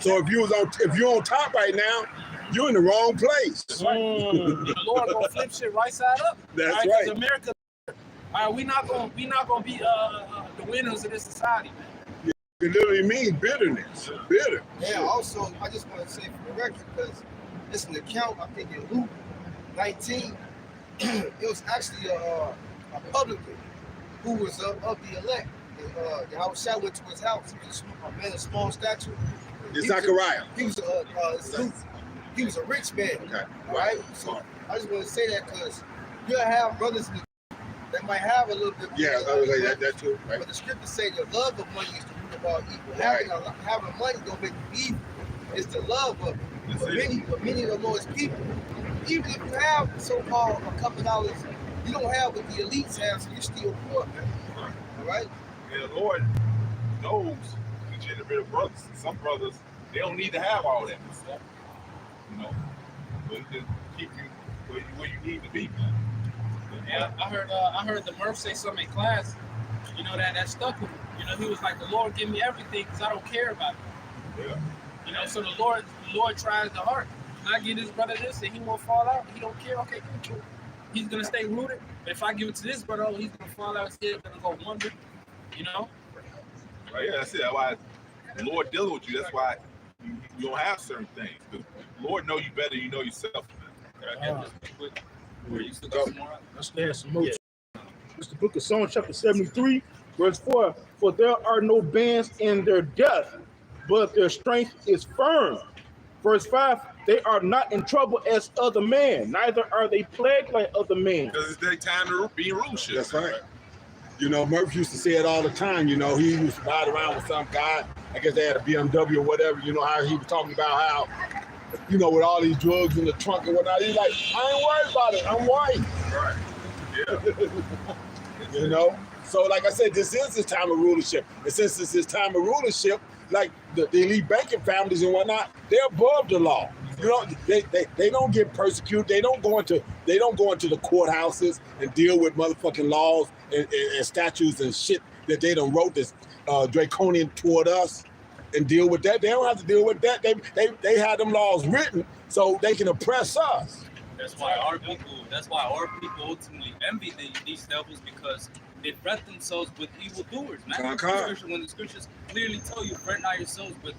So if you're on top right now, you're in the wrong place. The Lord gonna flip shit right side up. That's right. right. America, we not gonna be the winners of this society, man. It literally means bitterness. Bitter. Yeah. Also, I just want to say for the record, because it's an account I think in Luke 19. It was actually a publican who was of the elect. The house went to his house. He was a small stature. It's Zechariah. He was a rich man. Okay. All right. So I just want to say that because you'll have brothers that might have a little bit. Yeah, I was like that too. Right? But the scriptures say the love of money is the root of all evil. Right. Having money don't make you evil. It's the love of it. But many of the Lord's people, even if you have so-called a couple dollars, you don't have what the elites have, so you're still poor, man. All right? And the Lord knows each and every brothers. Some brothers, they don't need to have all that stuff. You know, but it just keep you where you need to be, man. Yeah, I heard the Murph say something in class, you know, that stuck with me. You know, he was like, the Lord give me everything because I don't care about it. Yeah. You know, so the Lord tries the heart. Can I give this brother this and he won't fall out? He don't care. Okay, good. He's gonna stay rooted. But if I give it to this brother, he's gonna fall out. His head gonna go wonder. You know. Right. Yeah, that's it. That's why the Lord dealing with you. That's why you don't have certain things. The Lord know you better than you know yourself. Where you still got some more? Let's add some more. It's the book of Psalms, chapter 73, verse 4. For there are no bands in their death, but their strength is firm. Verse 5, they are not in trouble as other men, neither are they plagued like other men. Because it's their time to be rulership. That's right. You know, Murph used to say it all the time. You know, he used to ride around with some guy. I guess they had a BMW or whatever. You know, how he was talking about how, you know, with all these drugs in the trunk and whatnot. He's like, I ain't worried about it. I'm white. Right. Yeah. You know? So, like I said, this is his time of rulership. And since it's his time of rulership, like the elite banking families and whatnot, they're above the law. You know, they don't get persecuted. They don't go into the courthouses and deal with motherfucking laws and statutes and shit that they done wrote this draconian toward us and deal with that. They don't have to deal with that. They had them laws written so they can oppress us. That's why our people ultimately envy these devils, because they fret themselves with evildoers, man. When the scriptures clearly tell you, fret not yourselves with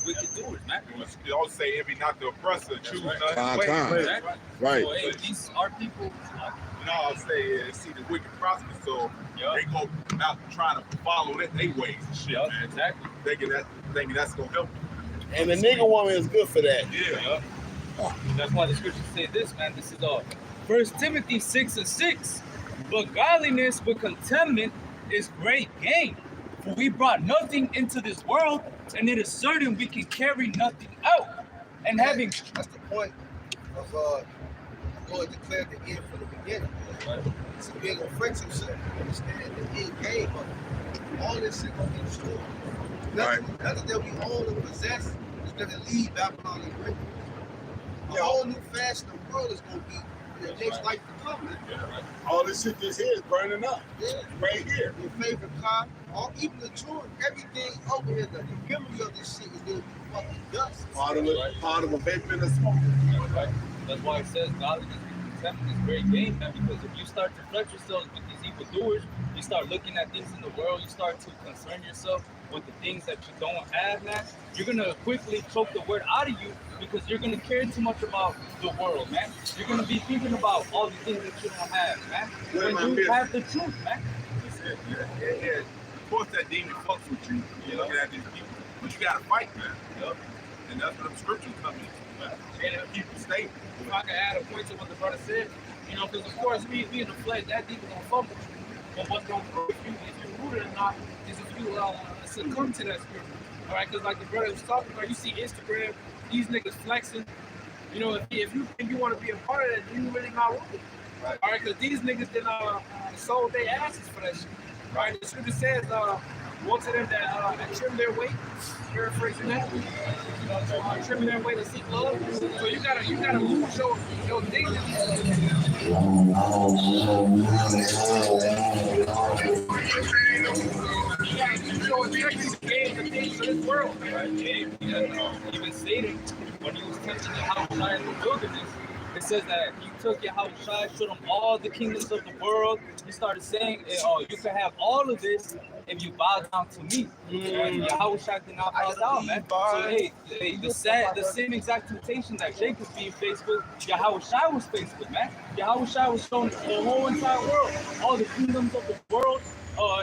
wicked doers, man. They always say, envy not the oppressor, choose not his way. Exactly. Right. So, hey, these are people. You know, I'll say, see the wicked prosper, so they go out trying to follow their ways and shit, man. Exactly. Thinking that's gonna help. And the nigga woman is good for that. Yeah. That's why the scriptures say this, man. This is 1 Timothy 6:6. But godliness with contentment is great gain. For we brought nothing into this world, and it is certain we can carry nothing out. And having that's the point of Lord declared the end from the beginning. So we ain't gonna fret himself. Understand the end game of it. All this shit gonna be destroyed. Nothing that we own and possess is gonna leave Babylon and break. A whole new fashion of the world is gonna be the next life to come, man. All this shit just here is burning up. Yeah. Right here. Your favorite car, even the children, everything over here, the memory of this shit is gonna be fucking dust. Part of a vaping and a smoking. That's why it says godliness with contentment is great gain, man. Because if you start to fret yourselves with these evildoers, you start looking at things in the world, you start to concern yourself with the things that you don't have, man, you're gonna quickly choke the word out of you, because you're gonna care too much about the world, man. You're gonna be thinking about all the things that you don't have, man. When you have the truth, man. Yeah. Of course, that demon fucks with you. You're looking at these people, but you gotta fight, man. And that's where the scriptures come in, man. And keep you stable. If I can add a point to what the brother said, you know, because of course we in the flesh, that demon gonna fuck with you. But what's gonna prove you if you're rooted or not is if you succumb to that spirit. All right, because like the brother was talking about, you see Instagram, these niggas flexing. You know, if you want to be a part of that, you really not rooted. Right. All right, because these niggas then sold their asses for that shit. Right, the scripture says, woe to them that trim their weight. Paraphrasing that, trimming their way to seek love. So you gotta lose your dignity. You gotta use your integrity to gain the things of this world. Right? Even Satan, when he was tempting Yahushua in the wilderness, it says that he took Yahushua, showed him all the kingdoms of the world. He started saying, "Oh, you can have all of this if you bow down to me." And Yahushua did not bow down, man. So hey, the same exact temptation that Jacob being faced with, Yahushua was faced with, man. Yahushua was shown the whole entire world, all the kingdoms of the world.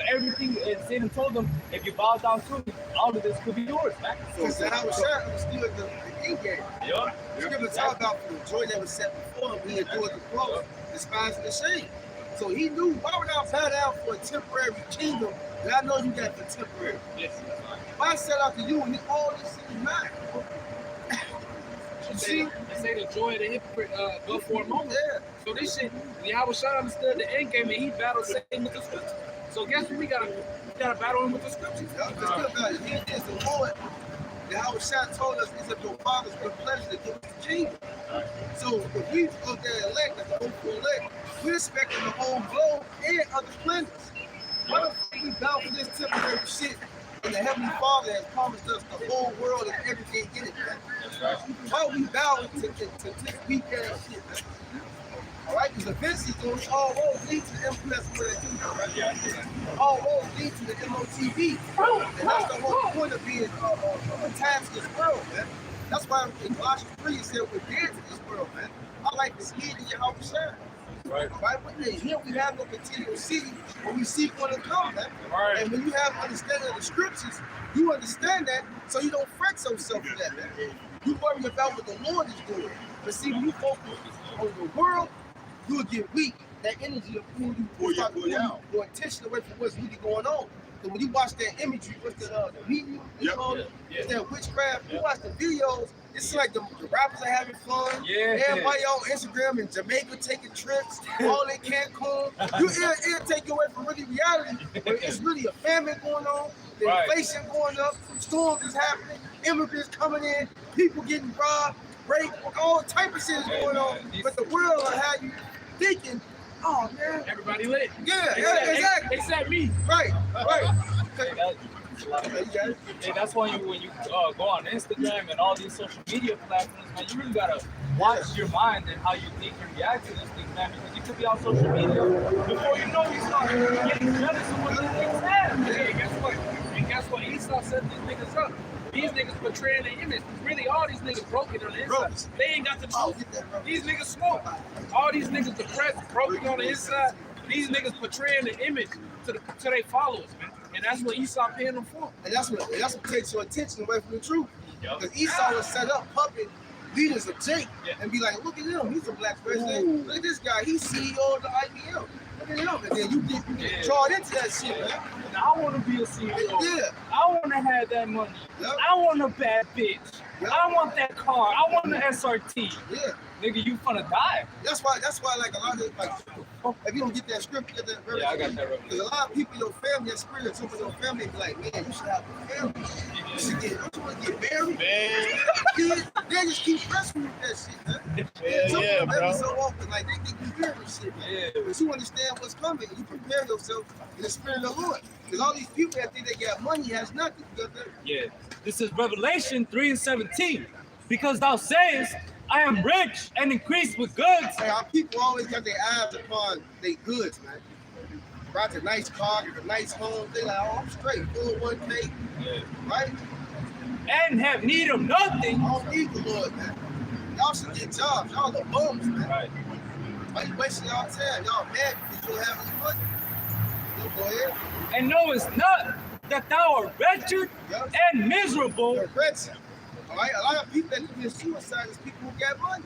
Everything, and Satan told them, if you bow down to me, all of this could be yours, man. Because Yahushua was still the end game. Yeah. The scripture talk about for the joy that was set before him, he endured the cross, despising the shame. So he knew, why would I bow down for a temporary kingdom that I know you got for temporary? Yes. If I set out to you and all this shit is mine. You see? They say the joy of the hypocrite go for a moment. Yeah. So this shit, Yahushua understood the end game and he battled Satan with the scriptures. So guess what we gotta battle him with the scriptures. Yeah, the scripture, he is the Lord. Yahushua told us it's of your father's good pleasure to give us the kingdom. So if we go there elect, as the hopeful elect, we're expecting the whole globe and other planets. Why the fuck we bow for this temporary shit and the Heavenly Father has promised us the whole world and everything in it, man? Why we bow to this weak ass shit, man? Alright, because eventually it's all roads lead to the MLS where they do, right? All roads lead to the MOTV. And that's the whole point of being attached to this world, man. That's why in Colossians 3 it said we're dead to this world, man. I like this heed in Yahushua. Right. But here we have no continual city where we seek one to come, man. Right. And when you have understanding of the scriptures, you understand that, so you don't fret yourself for that, man. You worry about what the Lord is doing. But see, when you focus on the world, you will get weak. That energy of who you start to pull your attention away from what's really going on. So when you watch that imagery, what's the media, it's that witchcraft, you watch the videos, it's like the rappers are having fun. Yeah. Everybody on Instagram in Jamaica taking trips, all in Cancun. It'll take you away from really reality. But it's really a famine going on, the inflation going up, storms is happening, immigrants coming in, people getting robbed, raped, all type of shit is going on. But the world will have you thinking, oh man, Everybody lit. yeah, exactly. Except me. Right. Hey, that's why when you go on Instagram and all these social media platforms, man, you really gotta watch your mind and how you think and react to these things, man, because you could be on social media before you know you start getting jealous of what these niggas have. Hey, guess what? Esau set these niggas up. These niggas portraying the image. Really, all these niggas broken on the inside. They ain't got the truth. These niggas smoke. All these niggas depressed, broken on the inside. These niggas portraying the image to their followers, man. And that's what Esau paying them for. And that's what takes your attention away from the truth. Because Esau was set up puppet leaders of Jake and be like, look at him, he's a black president. Look at this guy, he's CEO of the IBM. Look at him. And then you get drawn into that shit, man. And I want to be a CEO. Yeah. I want to have that money. Yep. I want a bad bitch. Yep. I want that car. I want the SRT. Yeah. Nigga, you finna die. That's why like a lot of like if you don't get that scripture, that Yeah, I got that right. because a lot of people in your family, that spirit, some of your family be like, man, you should have a family. You should get married. Man. They just keep pressing you with that shit, man. Yeah, bro. So often, like they think you hear this shit, man. Yeah. But you understand what's coming, and you prepare yourself in the spirit of the Lord. Because all these people that think they got money has nothing. Yeah. This is Revelation 3:17. Because thou sayest, I am rich and increased with goods. Hey, our people always got their eyes upon their goods, man. Brought a nice car, a nice home. They like, oh, I'm straight, full 1K, right? And have need of nothing. I don't need the Lord, man. Y'all should get jobs. Y'all the bums, man. Right. Why you wasting y'all time? Y'all mad because you don't have any money. You go ahead. And knowest not that thou art wretched and miserable. They're wretched. All right? A lot of people that commit suicide is people who got money.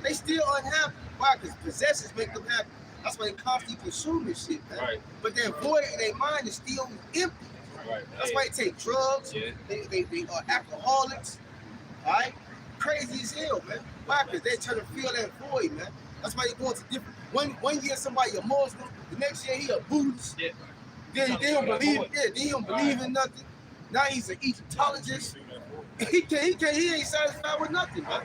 They still unhappy. Why? Because possessions make them happy. That's why they constantly consume this shit, man. Right. But their void in their mind is still empty. Right. That's why they take drugs. Yeah. They are alcoholics. All right? Crazy as hell, man. Why? Because they're trying to fill that void, man. That's why they go into different. One year somebody a Muslim, the next year he a Buddhist. Yeah. Then he don't believe. Yeah, then he don't believe in nothing. Now he's an Egyptologist. He ain't satisfied with nothing, man.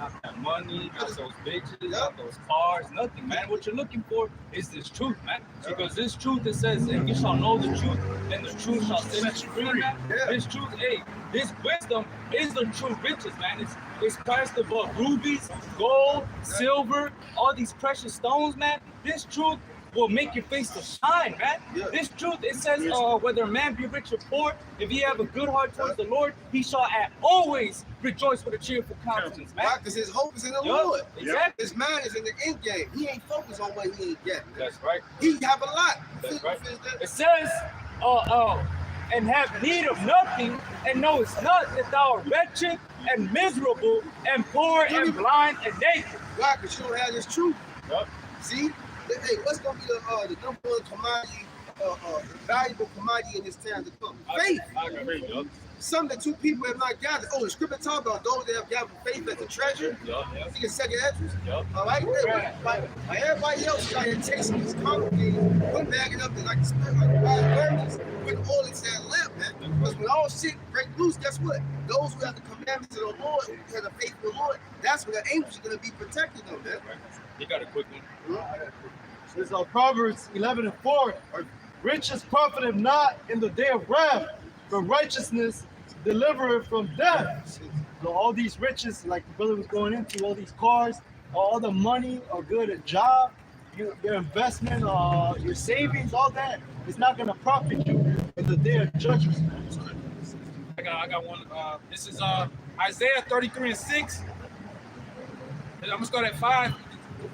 not that money, not those bitches, not those cars, nothing, man. What you're looking for is this truth, man. Because this truth, it says, and you shall know the truth, and the truth shall set you free, man. This truth, hey, this wisdom is the true riches, man. It's priced above rubies, gold, silver, all these precious stones, man. This truth will make your face to shine, man. This truth, it says, whether a man be rich or poor, if he have a good heart towards the Lord, he shall always rejoice with a cheerful countenance, man. Right, because his hope is in the Lord. Exactly. His mind is in the end game. He ain't focused on what he ain't getting. That's right. He have a lot. That's right. It says, and have need of nothing, and knowest not that thou art wretched and miserable and poor and blind and naked. Why? Because you don't have this truth. Yep. See? Hey, what's going to be the number one commodity, valuable commodity in this time to come? Faith. I agree, yup. Something that two people have not gathered. Oh, the scripture talk about those that have gathered faith as a treasure. See the second entrance. All right? Like everybody else trying to take some of these congregating, put bagging up like the spirit, like the wild virgins, with oil into that lamp, man. Because when all shit break loose, guess what? Those who have the commandments of the Lord, who have the faith of the Lord, that's where the angels are going to be protecting them, man. You got a quick one. This is Proverbs 11:4. Riches profiteth not in the day of wrath, but righteousness delivereth from death. So all these riches, like the brother was going into, all these cars, all the money, a good job, your investment, your savings, all that, it's not going to profit you in the day of judgment. I got one. This is Isaiah 33:6. I'm going to start at 5.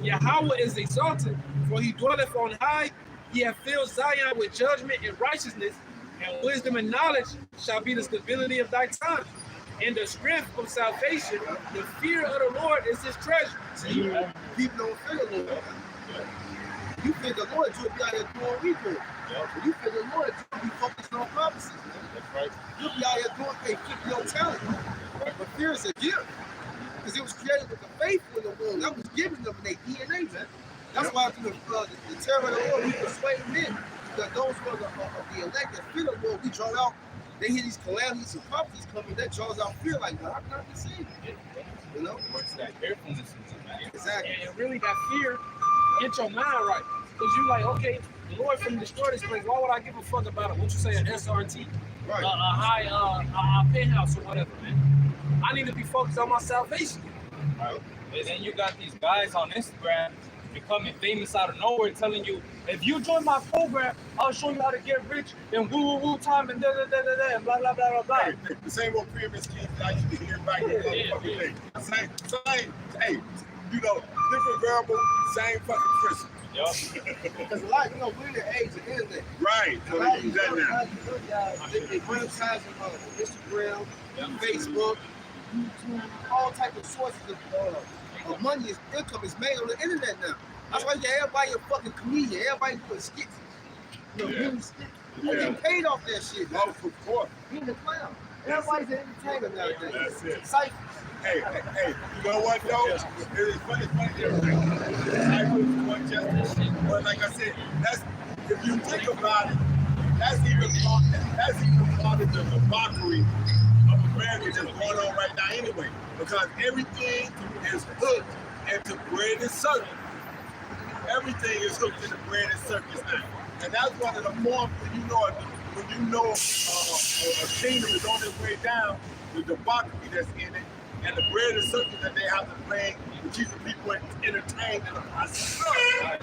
Yahweh is exalted, for he dwelleth on high. He hath filled Zion with judgment and righteousness, and wisdom and knowledge shall be the stability of thy tongue. And the strength of salvation, the fear of the Lord is his treasure. See, people don't fear the Lord. You fear the Lord, you'll be out here doing evil. When you fear the Lord, you'll be focused on promises. That's right. You'll be out here doing things, keep your talent. But fear is a gift. Because it was created with the faith in the world. That was given them in their DNA, man. That's why through the terror of the Lord, we persuade men. Because those who are the elect that fear the Lord, we draw out, they hear these calamities and prophecies coming, that draws out fear like, how can I be saved? You know? What's that carefulness in man? Exactly. And really that fear, get your mind right. Because you like, okay, the Lord finna destroy this place. Why would I give a fuck about it? What you say, an SRT? Right. A high penthouse or whatever, man. I need to be focused on my salvation. Right. And then you got these guys on Instagram becoming famous out of nowhere, telling you, if you join my program, I'll show you how to get rich and woo time and and blah blah blah blah blah. Hey, the same old pyramid schemes that I used to hear back in the motherfucking day. Same, hey, you know, different variable, same fucking principle. Because a lot, we're in the age of the internet. Right, so they use that now. They monetize on Instagram, Facebook, YouTube, all type of sources of money, income is made on the internet now. That's why you got everybody a fucking comedian, everybody doing skits. Doing skits. They get paid off that shit, man. Oh, for course. Being a clown. Everybody's an entertainer nowadays. That's it. Cyphers. Hey, you know what though? It's funny everything. But like I said, that's, if you think about it, that's even part of the debauchery of America that's going on right now anyway. Because everything is hooked into bread and circus. Everything is hooked into bread and circus now. And that's one of the forms when you know a kingdom is on its way down, the debauchery that's in it, and the bread and circus that they have to play to keep the people entertained in the process.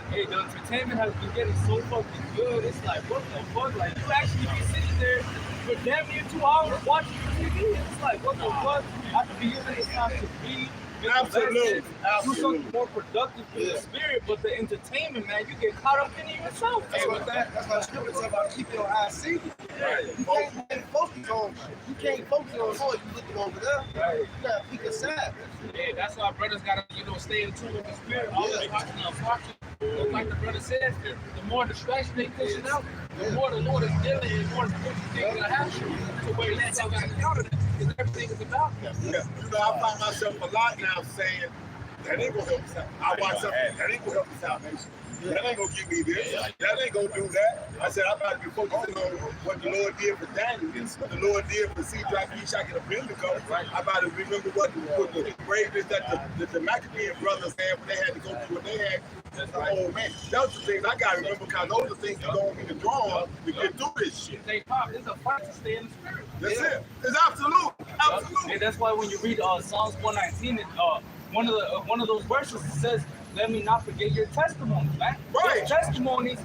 Hey, the entertainment has been getting so fucking good. It's like, what the fuck? Like, you actually be sitting there for damn near 2 hours watching TV. It's like, what the fuck? I could be using this time to read. Absolutely. Do something more productive for the spirit, but the entertainment, man, you get caught up in it yourself. That's why the scripture talks about keeping your eyes single. You can't focus on the Lord, you looking over there. Right. You gotta peek aside. Yeah, that's why brothers gotta, stay in tune with the spirit. Always watching. Like the brother said, the more distraction they pushing out, the more the Lord is dealing, and the more spiritual things gonna happen. To where you ain't got to counter that, because everything is about that. Yeah. I find myself a lot now saying, that ain't gonna help us out. I watch something, that ain't gonna help us salvation. That ain't gonna give me this. That ain't gonna do that. I said I'm about to be focusing on what the Lord did for Daniel, what the Lord did for Shadrach, Meshach, and Abednego. I'm about to remember what the braveness that the Maccabean brothers had when they had to go through what they had. Oh man, those are the things I gotta remember because those are things you're gonna need to draw on to get through this shit. They pop. It's a fight to stay in the spirit. That's it. It's absolute. And that's why when you read Psalms 119, one of those verses says, "Let me not forget your testimonies, man." Right. Those testimonies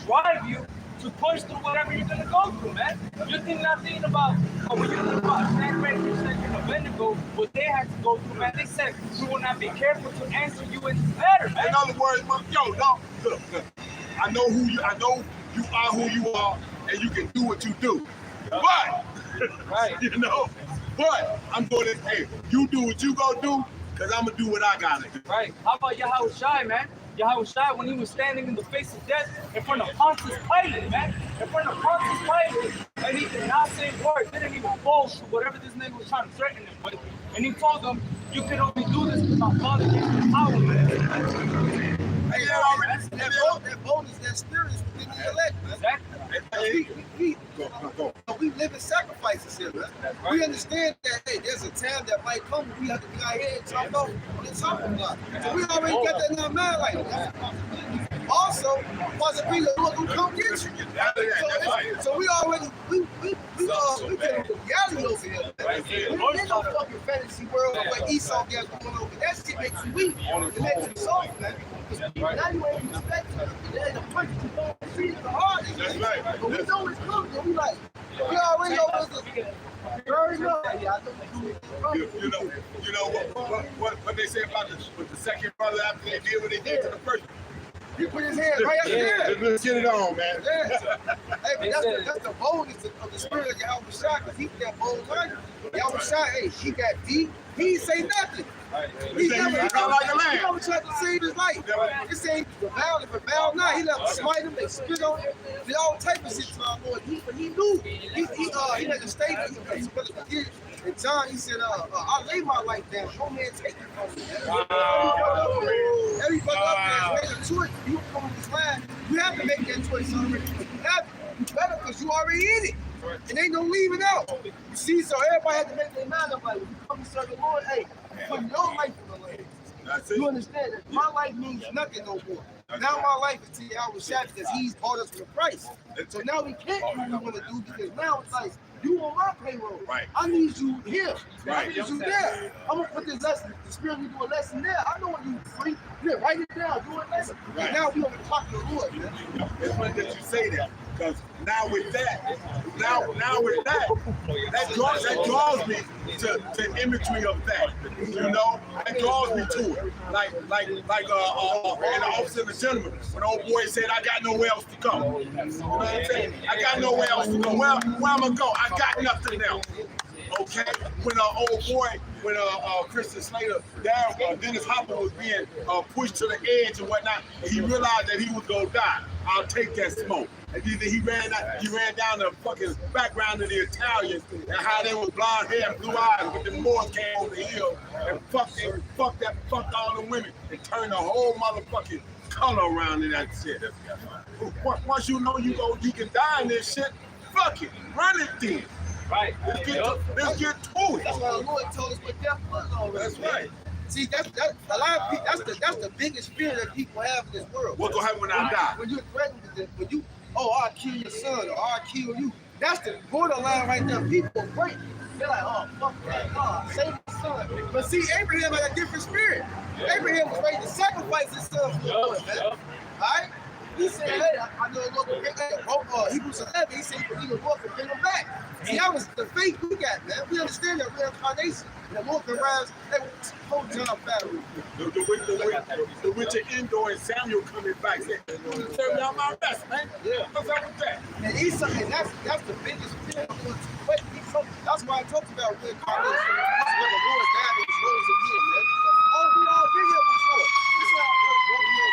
drive you to push through whatever you're gonna go through, man. You're not thinking about when you think about Shadrach, Meshach, and Abednego, what they had to go through, man. They said, "We will not be careful to answer you in this matter, man." In other words, look. I know you are who you are, and you can do what you do. But Right. but I'm going to, hey, you do what you gonna do, because I'm gonna do what I gotta do. Right. How about Yahushua, man? Yahushua, when he was standing in the face of death in front of Pontius Pilate, man. In front of Pontius Pilate, and he did not say a word, didn't even fall to whatever this nigga was trying to threaten him with. And he told them, "You can only do this because my Father gives you power, man." That bonus, that spirit is within the elect, man. Exactly. We live in sacrifices here, man. We understand that, hey, there's a time that might come when we have to be out here and talk about what it's talking about. So we already got that in our mind, like that. Also, possibly the Lord will come get you. So we already, we get the reality over here. We ain't no fucking fantasy world where Esau gets going over. That shit makes you weak. It makes you soft, man. Now you ain't expecting it. The punch you don't see the hardest. That's right. But we know it's coming. So we like, we already over the very low. You know what they say about the second brother after they did what they did to the first. He put his hand right up there. Let's get it on, man. Hey, but that's the boldness of the spirit of Yahushua, because he got bold like Yahushua, hey, he got deep. He ain't say nothing. He never tried to save his life. He said, if a bow not, he left smite him, they spit on him, did all type of shit to our Lord. But he knew. He had a statement. And John, he said, I lay my life down. No man take it from me. Every brother up there has made a choice. You come on this line, you have to make that choice already. You better because you already in it. And ain't no leaving out. You see, so everybody had to make their mind up like, when you come to serve the Lord, hey, put your life in the line. You understand that my life means nothing no more. Now my life is to Yahushua because he's bought us with a price. So now we can't do what we want to do because now it's like, you on my payroll. Right. I need you here. Right. I need you there. I'm gonna put this lesson. The spirit will do a lesson there. I know what you free. Here, write it down. Do a lesson. Right. And now we on the clock of the Lord, man. It's funny that you say that because now with that, that draws me to imagery of that. You know, that draws me to it. Like in the Officer and the Gentleman, when the old boy said, "I got nowhere else to go." You know what I'm saying? I got nowhere else to go. Where am I gonna go? I got nothing else. Okay, when Christian Slater, Dennis Hopper was being pushed to the edge and whatnot, and he realized that he was gonna die. I'll take that smoke. And he ran down the fucking background of the Italians and how they was blonde hair and blue eyes, but the Moors came over the hill and fucked all the women and turned the whole motherfucking color around in that shit. Once you know you can die in this shit, fuck it, run it then. Right. Let's get to it. That's why the Lord told us what death was already. That's right. See, that's a lot of people. That's the biggest fear that people have in this world. What's gonna happen when I die? When you're threatened with it, I'll kill your son or I'll kill you. That's the borderline right there. People are afraid. They're like, oh, fuck that. God, save my son. But see, Abraham had a different spirit. Abraham was ready to sacrifice his son for the Lord, man. All right? He said, hey, I know the Lord can bring back. Hebrews 11, he said, he the Lord can bring him back. See, that was the faith we got, man. We understand that we're incarnation. The Lord can rise. Hey, hold John battery. The winter indoor and Samuel coming back. Say, tell me I'm my best, man. Yeah. What's up with that? And Esau, and that's the biggest fear. That's why I talked about reincarnation. That's when the Lord died and was rose again, man. Oh, we all been here before. This is our first one here.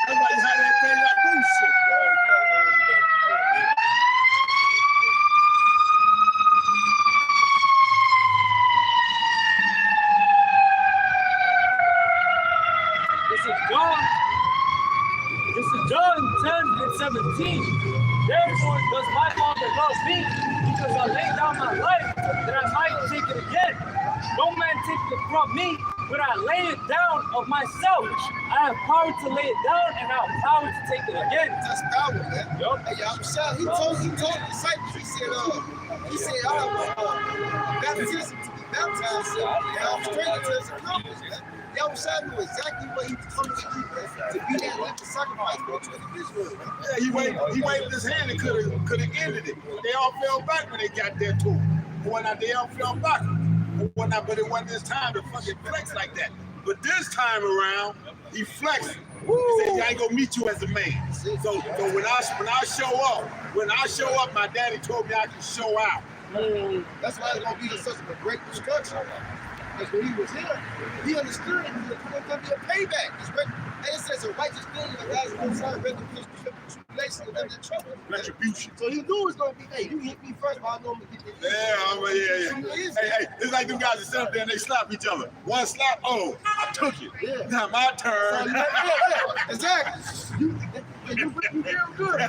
Everybody had that thing like bullshit. This is John. 17. Therefore does my Father love me, because I lay down my life that I might take it again. No man takes it from me, but I lay it down of myself. I have power to lay it down, and I have power to take it again. That's power, man. Yup. Hey, I'm sure he told the disciples, he said, I have baptism to be baptized in, and I'm straight to his accomplice, man. Y'all knew exactly what he was coming to do, man, to be that living sacrifice for the children of Israel, man. Yeah, he waved his hand and could have ended it. They all fell back when they got there too. They all fell back. But it wasn't his time to fucking flex like that. But this time around, he flexed. He said, I ain't gonna meet you as a man. So when I show up, my daddy told me I can show out. That's why it's gonna be such a great destruction. Because when he was here, he understood it was going to be a payback. And it says a righteous thing that God's going to sign tribulation and then trouble. Retribution. So he knew it was going to be, hey, you hit me first, but I know I'm going to get this. Yeah. Hey, it's like them guys that sit up there and they slap each other. One slap, oh, I took it. Yeah. Now my turn. So, exactly. You damn good.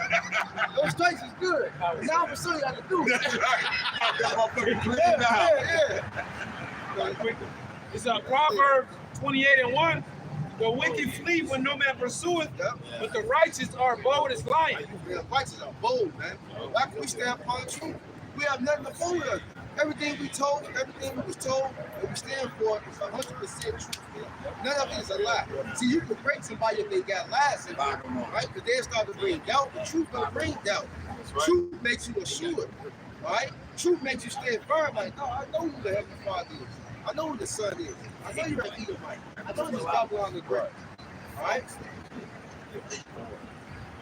Those strikes is good. Now I'm going to show you how to do it. It's Proverbs 28:1. The wicked flee when no man pursueth, but the righteous are bold as lion. The righteous are bold, man. Why can we stand upon truth? We have nothing to hold us. Everything we was told, and we stand for is 100% truth. None of it is a lie. See, you can break somebody if they got lies in them, right? Because they start to bring doubt. The truth gonna bring doubt. Truth makes you assured, right? Truth makes you stand firm. Like, no, I know who the Heavenly Father is. I know who the Son is. I know you're an Edomite. I know this Babylon the Great. All right?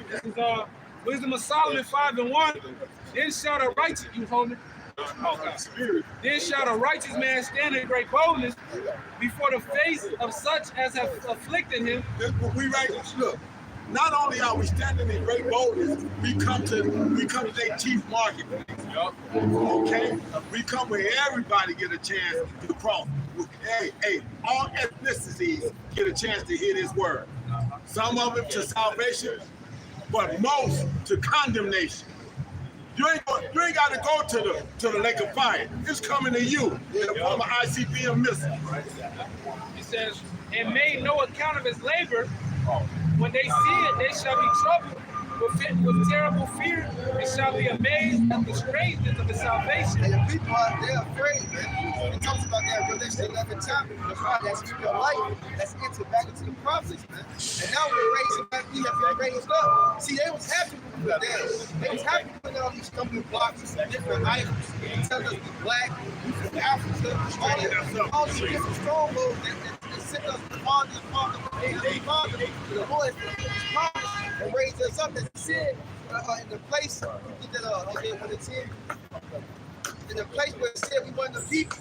This is Wisdom of Solomon 5:1. Then shall the righteous, you hold it. Then shall a righteous man stand in great boldness before the face of such as have afflicted him. Look, not only are we standing in great boldness, we come to their chief marketplace. Okay? We come where everybody get a chance to cross. Hey, all ethnicities get a chance to hear this word. Some of it to salvation, but most to condemnation. You ain't got to go to the lake of fire. It's coming to you in the form of ICBM missile. It says, and made no account of his labor. When they see it, they shall be troubled with terrible fear, and shall be amazed at the strangeness of his salvation. And the people they're afraid, man. It talks about that Revelation 11 chapter. That's your life. That's entered back into the prophets, man. And now we're raising back. We have been raised up. See, they was happy when we were there. They was happy with all these stumbling blocks and different items. They tell us we're black, we from Africa, all these different strongholds that sent us the Father, to the Lord, and raised us up and said in the place when it's in the place where it said we weren't the people.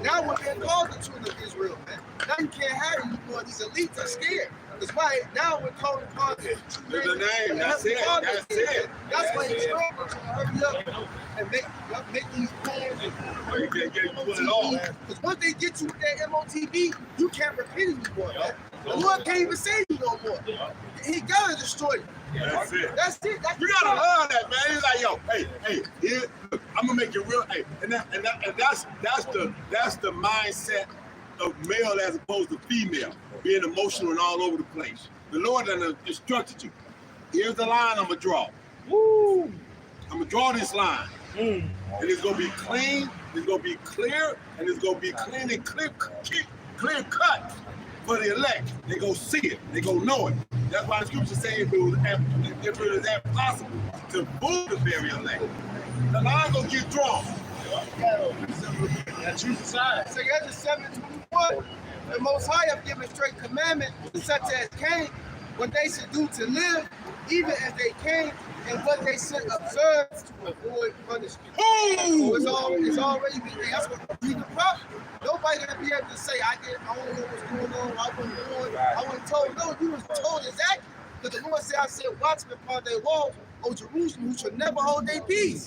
Now we're being called the children of Israel, man. Now you can't have it anymore. These elites are scared. That's why now we're called upon the name. That's it. That's why he's trying to hurry up and make these plans. Because once they get you with that MOTV, you can't repent anymore, man. The Lord can't even save you no more. He gotta destroy you. That's it. You gotta love that, man. He's like, yo, hey, here, look, I'm gonna make it real. Hey, and that's the mindset of male as opposed to female, being emotional and all over the place. The Lord done instructed you. Here's the line I'm gonna draw. Woo! I'm gonna draw this line. And it's gonna be clean, it's gonna be clear, and it's gonna be clean and clear cut for the elect. They go see it, they go know it. That's why the scripture say if it was that possible to fool the very elect, the line gonna get drawn. That's true side. So Exodus 7:21, the Most High have given straight commandment, such as came, what they should do to live, even as they came, and what they should observe to avoid punishment. So it's already been there. That's what we the prophet. Nobody gonna be able to say, I don't know what's going on, I wasn't told. No, you was told exactly. Because the Lord said, I said, watchmen upon their walls, O Jerusalem, who shall never hold their peace.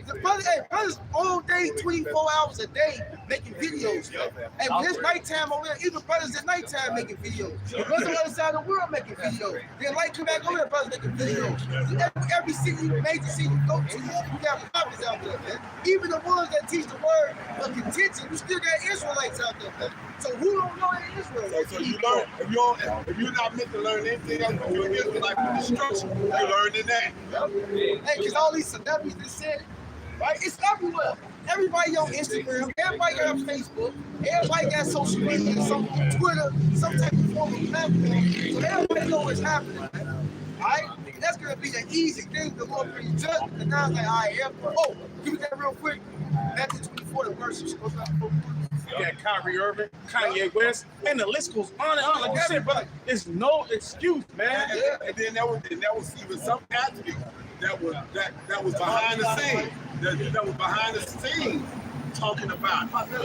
The brothers all day, 24 hours a day, making videos. And when it's nighttime over there, even brothers at nighttime making videos. The brothers on the other side of the world making videos. Then light come back over there, brothers making videos. Every city, major city you go to, you got prophets out there, man. Even the ones that teach the word of contention, you still got Israelites out there, man. So who don't know any Israel? So you learn, if you're not meant to learn anything else, you're an Israelite with destruction. You learn in that. Hey, because all these celebrities that said, right? It's everywhere. Everybody on Instagram, everybody got Facebook, everybody got social media, some Twitter, some type of form of platform. So everybody know what's happening, man. Alright? That's gonna be the easy thing to go pretty judge. And now it's like, oh, give me that real quick. Matthew 24, the verse. You got Kyrie Irving, Kanye West, and the list goes on and on. Like I said, brother, there's no excuse, man. And then that was even some athlete that was behind the scenes. That was behind the scenes talking about it. Talking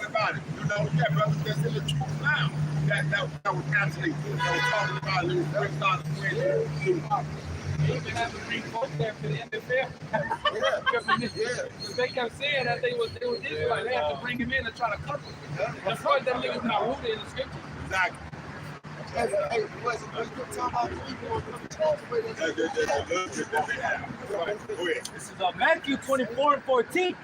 about it. You know, brother, that's in the truth now. That was athletes that was talking about it. It was breaking out the They even have to bring folks there for the NFL. Because they kept saying that they was Israelite. They have to bring him in and try to cover him. Of course, them niggas not rooted in the scriptures. Exactly. Hey, was talking about This is Matthew 24:14.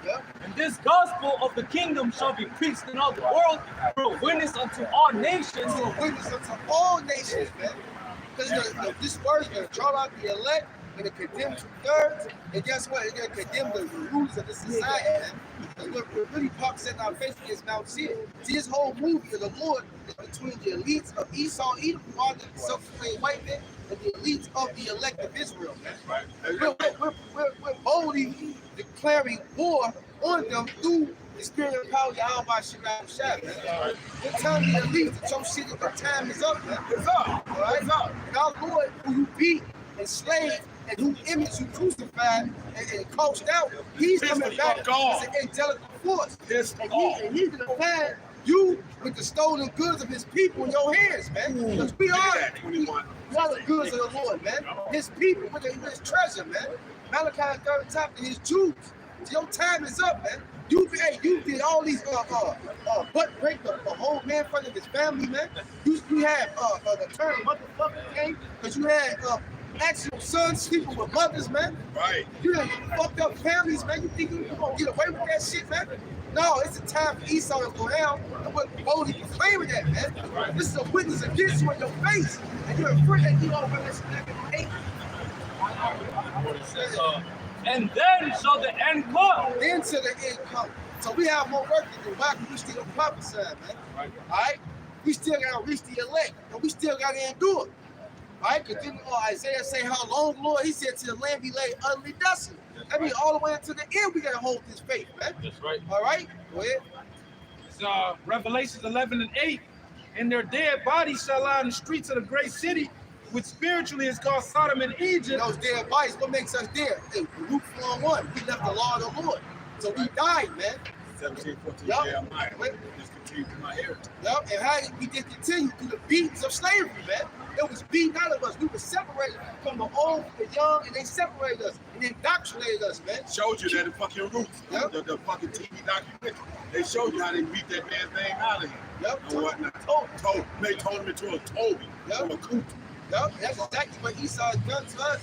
And this gospel of the kingdom shall be preached in all the world for a witness unto all nations. To a witness unto all nations, man. Because this word is going to draw out the elect, going to condemn 2/3, and guess what? It's going to condemn the rulers of the society, man. Because what really pops in our face is Mount Seir. See, this whole movie of the Lord is between the elites of Esau, Edom, who are the self-proclaimed white men, and the elites of the elect of Israel, man. We're boldly declaring war on them through the spirit of power, Yahweh Shai, man. We're telling the elites that your shit, your time is up, man. It's up, all right? It's up. And our Lord, who you beat, enslaved, and whose image you crucified and coached out, he's coming back as an angelic force. And he's going to find you with the stolen goods of his people in your hands, man. Because we are the goods of the Lord, man. His people with his treasure, man. Malachi 3rd chapter, his Jews. So your time is up, man. You did all these butt break the whole man in front of his family, man. You had the term motherfucker came because you had actual sons sleeping with mothers, man. Right. You had fucked up families, man. You think you're gonna get away with that shit, man? No, it's a time for Esau to go down and we're boldly proclaiming that, man. Right. This is a witness against you in your face. And you're afraid that you don't really hate. And then shall the end come. Then to the end come. So we have more work to do. Why? Because we still prophesy, man. All right? We still got to reach the elect. And we still got to endure. All right? Because didn't Isaiah say how long, Lord? He said to the land be laid utterly desolate. That means all the way until the end we got to hold this faith, man. That's right. All right? Go ahead. It's Revelations 11:8. And their dead bodies shall lie in the streets of the great city, which spiritually is called Sodom and Egypt. Those dead bodies, what makes us dead? Hey, Luke 4:1, we left the law of the Lord. So we died, man. 17, 14, Jeremiah. Discontinued my heritage. Yep, and how we did continue through the beatings of slavery, man. It was beaten out of us. We were separated from the old, the young, and they separated us and indoctrinated us, man. Showed you that the fucking roots, the fucking TV documentary. They showed you how they beat that man's name out of him. Yep. And whatnot. They told him into a Toby. Yep. Or a Cooper. Yep, that's exactly what Esau has done to us,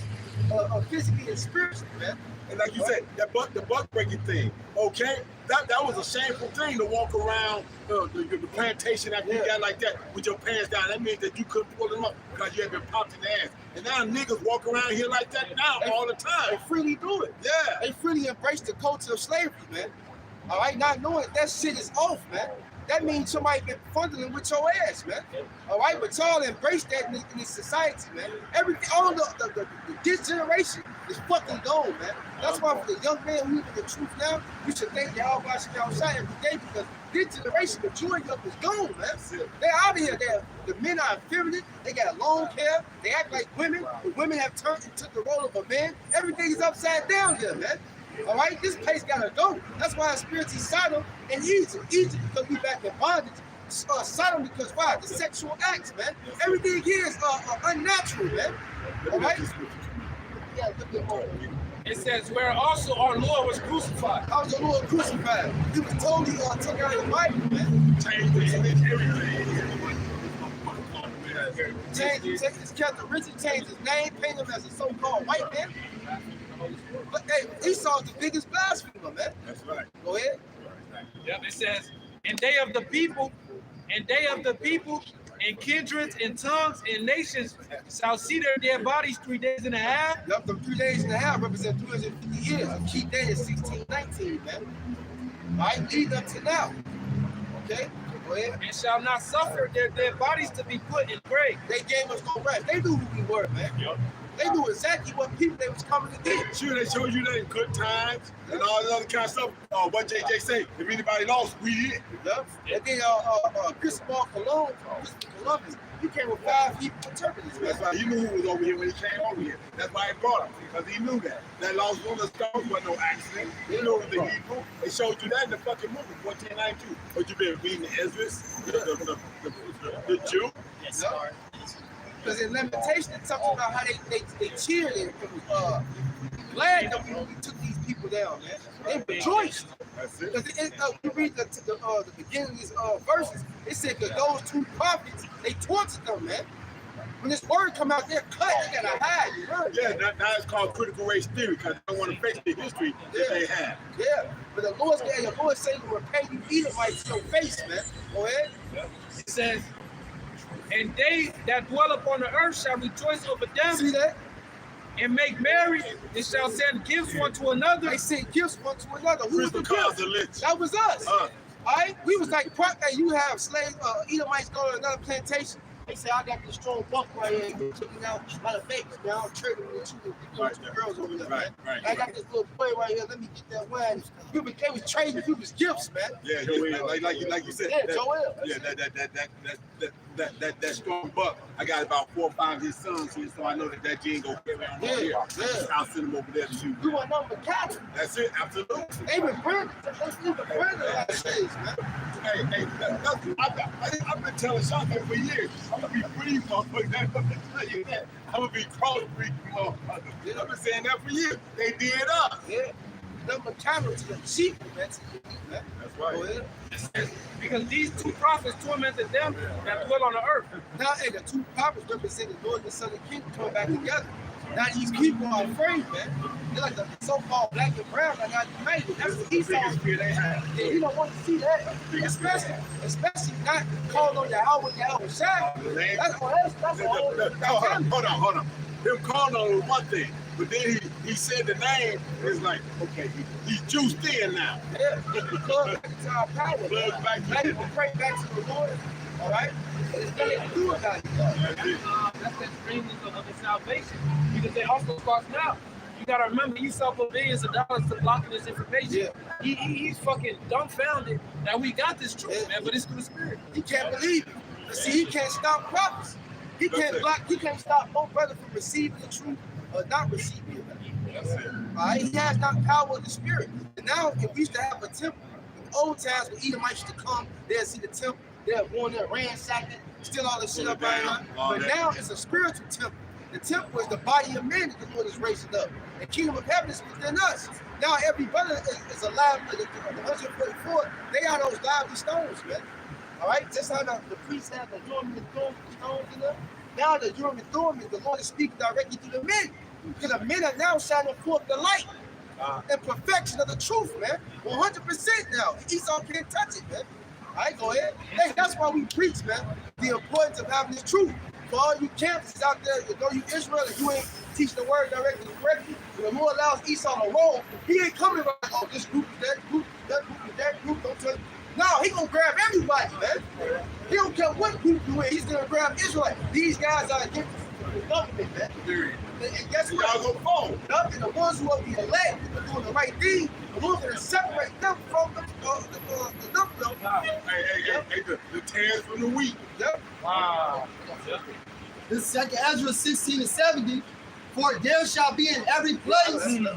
physically and spiritually, man. And like you said, the buck breaking thing, okay? That was a shameful thing to walk around the plantation after you got like that with your pants down. That means that you couldn't pull them up because you had been popped in the ass. And now niggas walk around here like that now all the time. They freely do it. Yeah. They freely embrace the culture of slavery, man. All right, not knowing that shit is off, man. That means somebody been fondling with your ass, man. All right, but y'all embrace that in this society, man. Everything, all this generation is fucking gone, man. That's why for the young man who live in the truth now, you should thank Yahweh outside every day because this generation, the majority of them is gone, man. They're out of here. The men are effeminate. They got long hair. They act like women. The women have turned into the role of a man. Everything is upside down here, man. All right, this place gotta go. That's why I experienced Sodom and Egypt. Egypt because we back in bondage. Sodom because why? The sexual acts, man. Everything here is unnatural, man. All right. Yeah, look at all. It says, where also our Lord was crucified. I was the Lord crucified. He was totally took out his life, man. Change everything. Changed his characteristics, changed his name, painted him as a so-called white man. But hey, Esau's the biggest blasphemer, man. That's right. Go ahead. Yep, it says, and they of the people, and kindreds and tongues and nations shall see their dead bodies 3 days and a half. Yup, them 3 days and a half represent 250 years. A key day is 1619, man. All right, lead up to now. Okay, go ahead. And shall not suffer their dead bodies to be put in grave. They gave us no rest. They knew who we were, man. Yep. They knew exactly what people they was coming to get. Sure, they showed you that in good times and all that other kind of stuff. What JJ say, if anybody lost, we did. Yep. And then Christopher Columbus, he came with 5 Hebrew interpreters. That's why he knew who was over here when he came over here. That's why he brought him, because he knew that. That lost one of the stones wasn't no accident. He knew it was the Hebrew. They showed you that in the fucking movie, 1492. But you been reading the Ezra, the Jew. Yes, sir. Because in Lamentation, it talks about how they cheered and glad that we took these people down, man. They rejoiced. That's it. Because you read the beginning of these verses, it said that those 2 prophets, they tortured them, man. When this word come out, they're cut, they gotta hide. You heard? Yeah, now it's called critical race theory, because they don't want to face the history that they have. Yeah, but the Lord said he will repay you Edomites to your face, man. Go ahead. it says, and they that dwell upon the earth shall rejoice over them. See that? And make merry, and shall send gifts one to another. They sent gifts one to another. Who was the Crystal gift? That was us. All right? We was like, hey, you have slaves, Edomites go to another plantation. They say, I got this strong buck right here. Taking out a lot of fakes. Now I'm trading with two girls over there, man. I got this little boy right here. Let me get that wine. They was trading people's gifts, man. Yeah, like you said. Yeah, Joel. Yeah, that strong buck. I got about 4 or 5 of his sons here, so I know that gene go carry on here. Yeah. I'll send him over there to you. You want number cattle. That's it, absolutely. They been branded. They been branded like slaves, man. Hey, I've been telling Shaka for years. I'm gonna be free, motherfucker. I'm gonna tell you that. I'm gonna be cross-free, motherfucker. I've been saying that for years. They did us. Yeah. Number cattle to the sheep, man. That's right. Go ahead. Because these 2 prophets tormented them that dwell on the earth. Now, hey, the 2 prophets represent the Lord and the Southern Kingdom coming back together. Now these people are afraid, man. They're like the so-called black and brown that got united. That's the Esau's fear they have. Yeah, you don't want to see that. Especially not calling on Yahweh Shai. That's hold on. Him calling on was one thing, but then he said the name. It's like, okay, he's juiced in now. Yeah, plug back into our power. Plug back in. Now you can pray back to the Lord. All right? There's nothing to do about it. That's the dream of the salvation. Because they also cross now. You gotta remember, Esau put billions of dollars to blocking this information. Yeah. He's fucking dumbfounded that we got this truth, man, but it's through the Spirit. He can't believe it. But see, he can't stop prophets. He can't stop no brother from receiving the truth or not receiving it. That's it. All right? He has not power of the Spirit. And now, if we used to have a temple, in old times when Edomites used to come, they'll see the temple, they'll go in there, ransack it, steal all the shit up right now. But now it's a spiritual temple. The temple is the body of man that the Lord is raising up. The kingdom of heaven is within us. Now every brother is alive. The 144, they are those lively stones, man. All right? Just how the priests have the Urim and Thummim stones in them. Now the Urim and Thummim, the Lord is speaking directly to the men. Because the men are now shining forth the light and perfection of the truth, man. 100% now. Esau can't touch it, man. All right, go ahead. Hey, that's why we preach, man, the importance of having this truth. For all you campuses out there, you know you Israel, and you ain't teaching the word directly correctly, when the Lord allows Esau to roll, he ain't coming like, oh, this group is that group, that group is that group, don't touch. No, he gonna grab everybody, man. He don't care what group you in, he's gonna grab Israel. These guys are against the government, man. And guess what? Y'all gonna fall. And the ones who are the elect, who are doing the right thing, the Lord's gonna separate them from the number. Hey, the tares from the wheat. Yep. Wow. This is 2 Ezra 16-70. For there shall be in every place and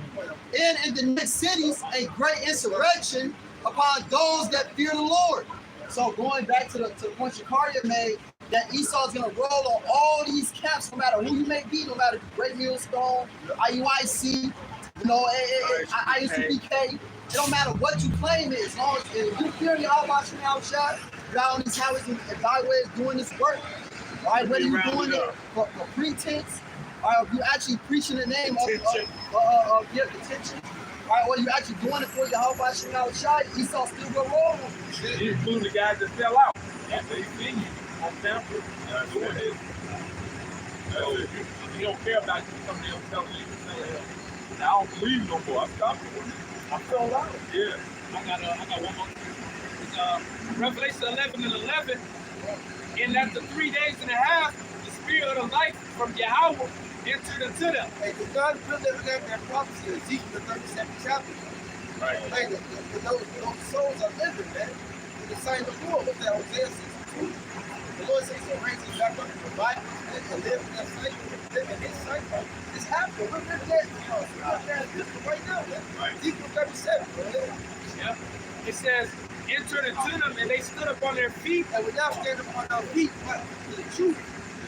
in the next cities a great insurrection upon those that fear the Lord. So going back to the point Shakaria made, that Esau's gonna roll on all these camps, no matter who you may be, no matter Great Millstone, IUIC, IUCPK. It don't matter what you claim it, as long as you fear your outwashing outshot, you're out on these highways and byways doing this work. All right, whether you're doing it for pretense, or if you actually preaching the name of your attention, all right, or you actually doing it for your outwashing outshot, Esau still will roll. You include the guys that sell out. After they see you on sample, doing this. You don't care about you come there and telling you to sell it. Now I don't believe no more. I stopped doing it. I fell out. Yeah. I got one more. It's Revelation 11:11. And after 3 days and a half, the spirit of life from Yahweh entered into them. Hey, the God really living that prophecy in Ezekiel the 37th chapter. Right. Hey, those souls are living, man. In the same before with that Hosea 62. The Lord says he'll raise us back up to the Bible and live in that cycle, live in his cycle. It's happening. We're living that, right now, man. Right. Ezekiel 37, man. Yep. It says, entered into them, and they stood up on their feet. And we're now standing on our feet, what? For the truth.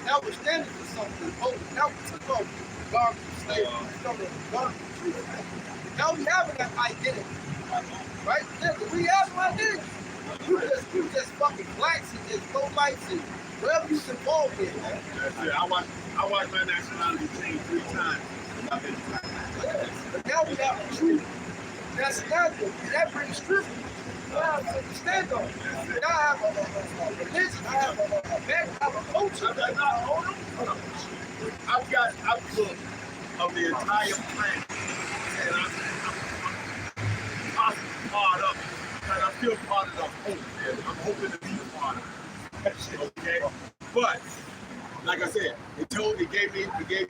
Now we're standing for something. Oh, now we took off garment of slavery. Garment of truth, man. Now we have an identity. Right? We have an identity. You just fucking blacks and just low lights and whatever you involved in, man. That's it. I watched my nationality change 3 times. But now we have the truth. That's nothing. And that brings truth. Now I have to stand on. Now I have a religion. I have a back. I have a culture. I've got outlook of the entire planet, and I'm part of it, and I'm still part of the hope. I'm hoping to be a part of it. Okay, but like I said, it gave me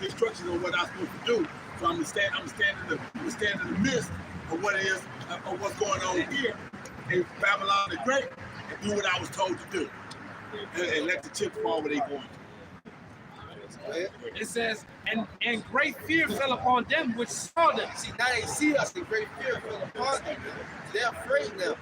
instructions on what I'm supposed to do. So I'm standing in the midst of what it is, of what's going on here in Babylon the Great, and do what I was told to do, and let the chips fall where they going. It says, and great fear fell upon them which saw them. See, now they see us in great fear fell upon them. They're afraid now.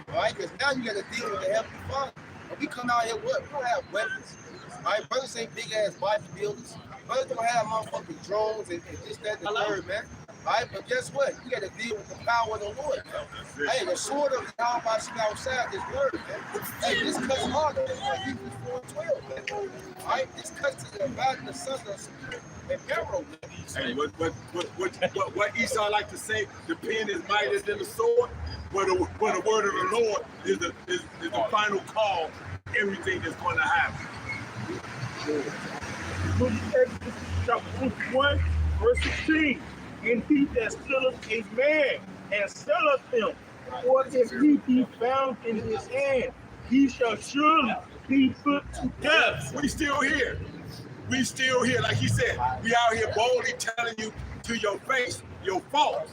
All right, because now you got to deal with the Heavenly Father. When we come out here, what? We don't have weapons. All right, brothers ain't big ass bodybuilders. Brothers don't have motherfucking drones and this, that, and the third, man. All right, but guess what? You got to deal with the power of the Lord, man. Hey, the sword of the Almighty outside this word, man. Hey, this cuts harder than Hebrews 4:12, man. All right, this cuts to the about the sons of and peril, man. Hey, what Esau like to say, the pen is mightier than the sword, where the word of the Lord is the final call, everything that's going to happen. Chapter 1, verse 16. And he that stealeth a man and selleth him, or if he be found in his hand, he shall surely be put to death. We still here. We still here. Like he said, we out here boldly telling you to your face your faults.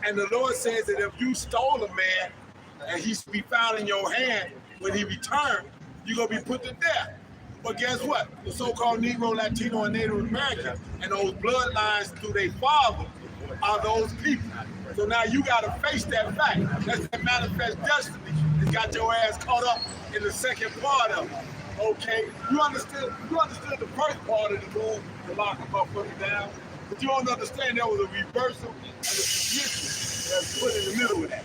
And the Lord says that if you stole a man and he be found in your hand when he returned, you're going to be put to death. But guess what? The so-called Negro, Latino, and Native Americans and those bloodlines through their father are those people. So now you got to face that fact. That's the manifest destiny. It's got your ass caught up in the second part of it. Okay? You understood the first part of the move to lock them up, put them down. But you don't understand there was a reversal and a submission that's put in the middle of that.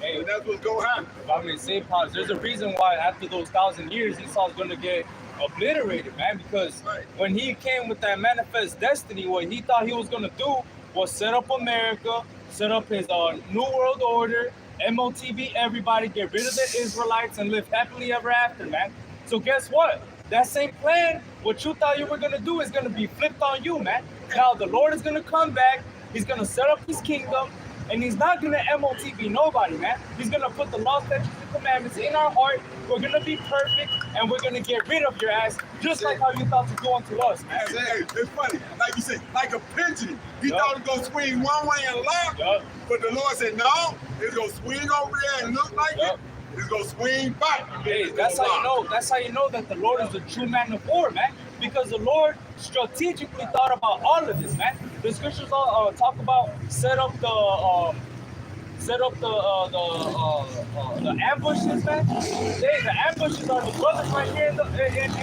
Hey, and that's what's going to happen. I mean, same pause. There's a reason why after those 1,000 years, Esau's going to get obliterated, man, because when he came with that manifest destiny, what he thought he was going to do was set up America, set up his New World Order, MOTB everybody, get rid of the Israelites, and live happily ever after, man. So guess what? That same plan, what you thought you were going to do is going to be flipped on you, man. Now the Lord is going to come back. He's going to set up his kingdom. And he's not going to MOTB nobody, man. He's going to put the law, statutes, and commandments in our heart. We're going to be perfect, and we're going to get rid of your ass, just like how you thought to do unto us, man. Hey, it's funny. Like you said, like a pigeon. He thought it was going to swing one way and lock, but the Lord said, no, it's going to swing over there and look like it. It's going to swing back. Hey, that's how you know. That's how you know that the Lord is a true man of war, man. Because the Lord strategically thought about all of this, man. The scriptures all talk about set up set up the ambushes, man. The ambushes are the brothers right here in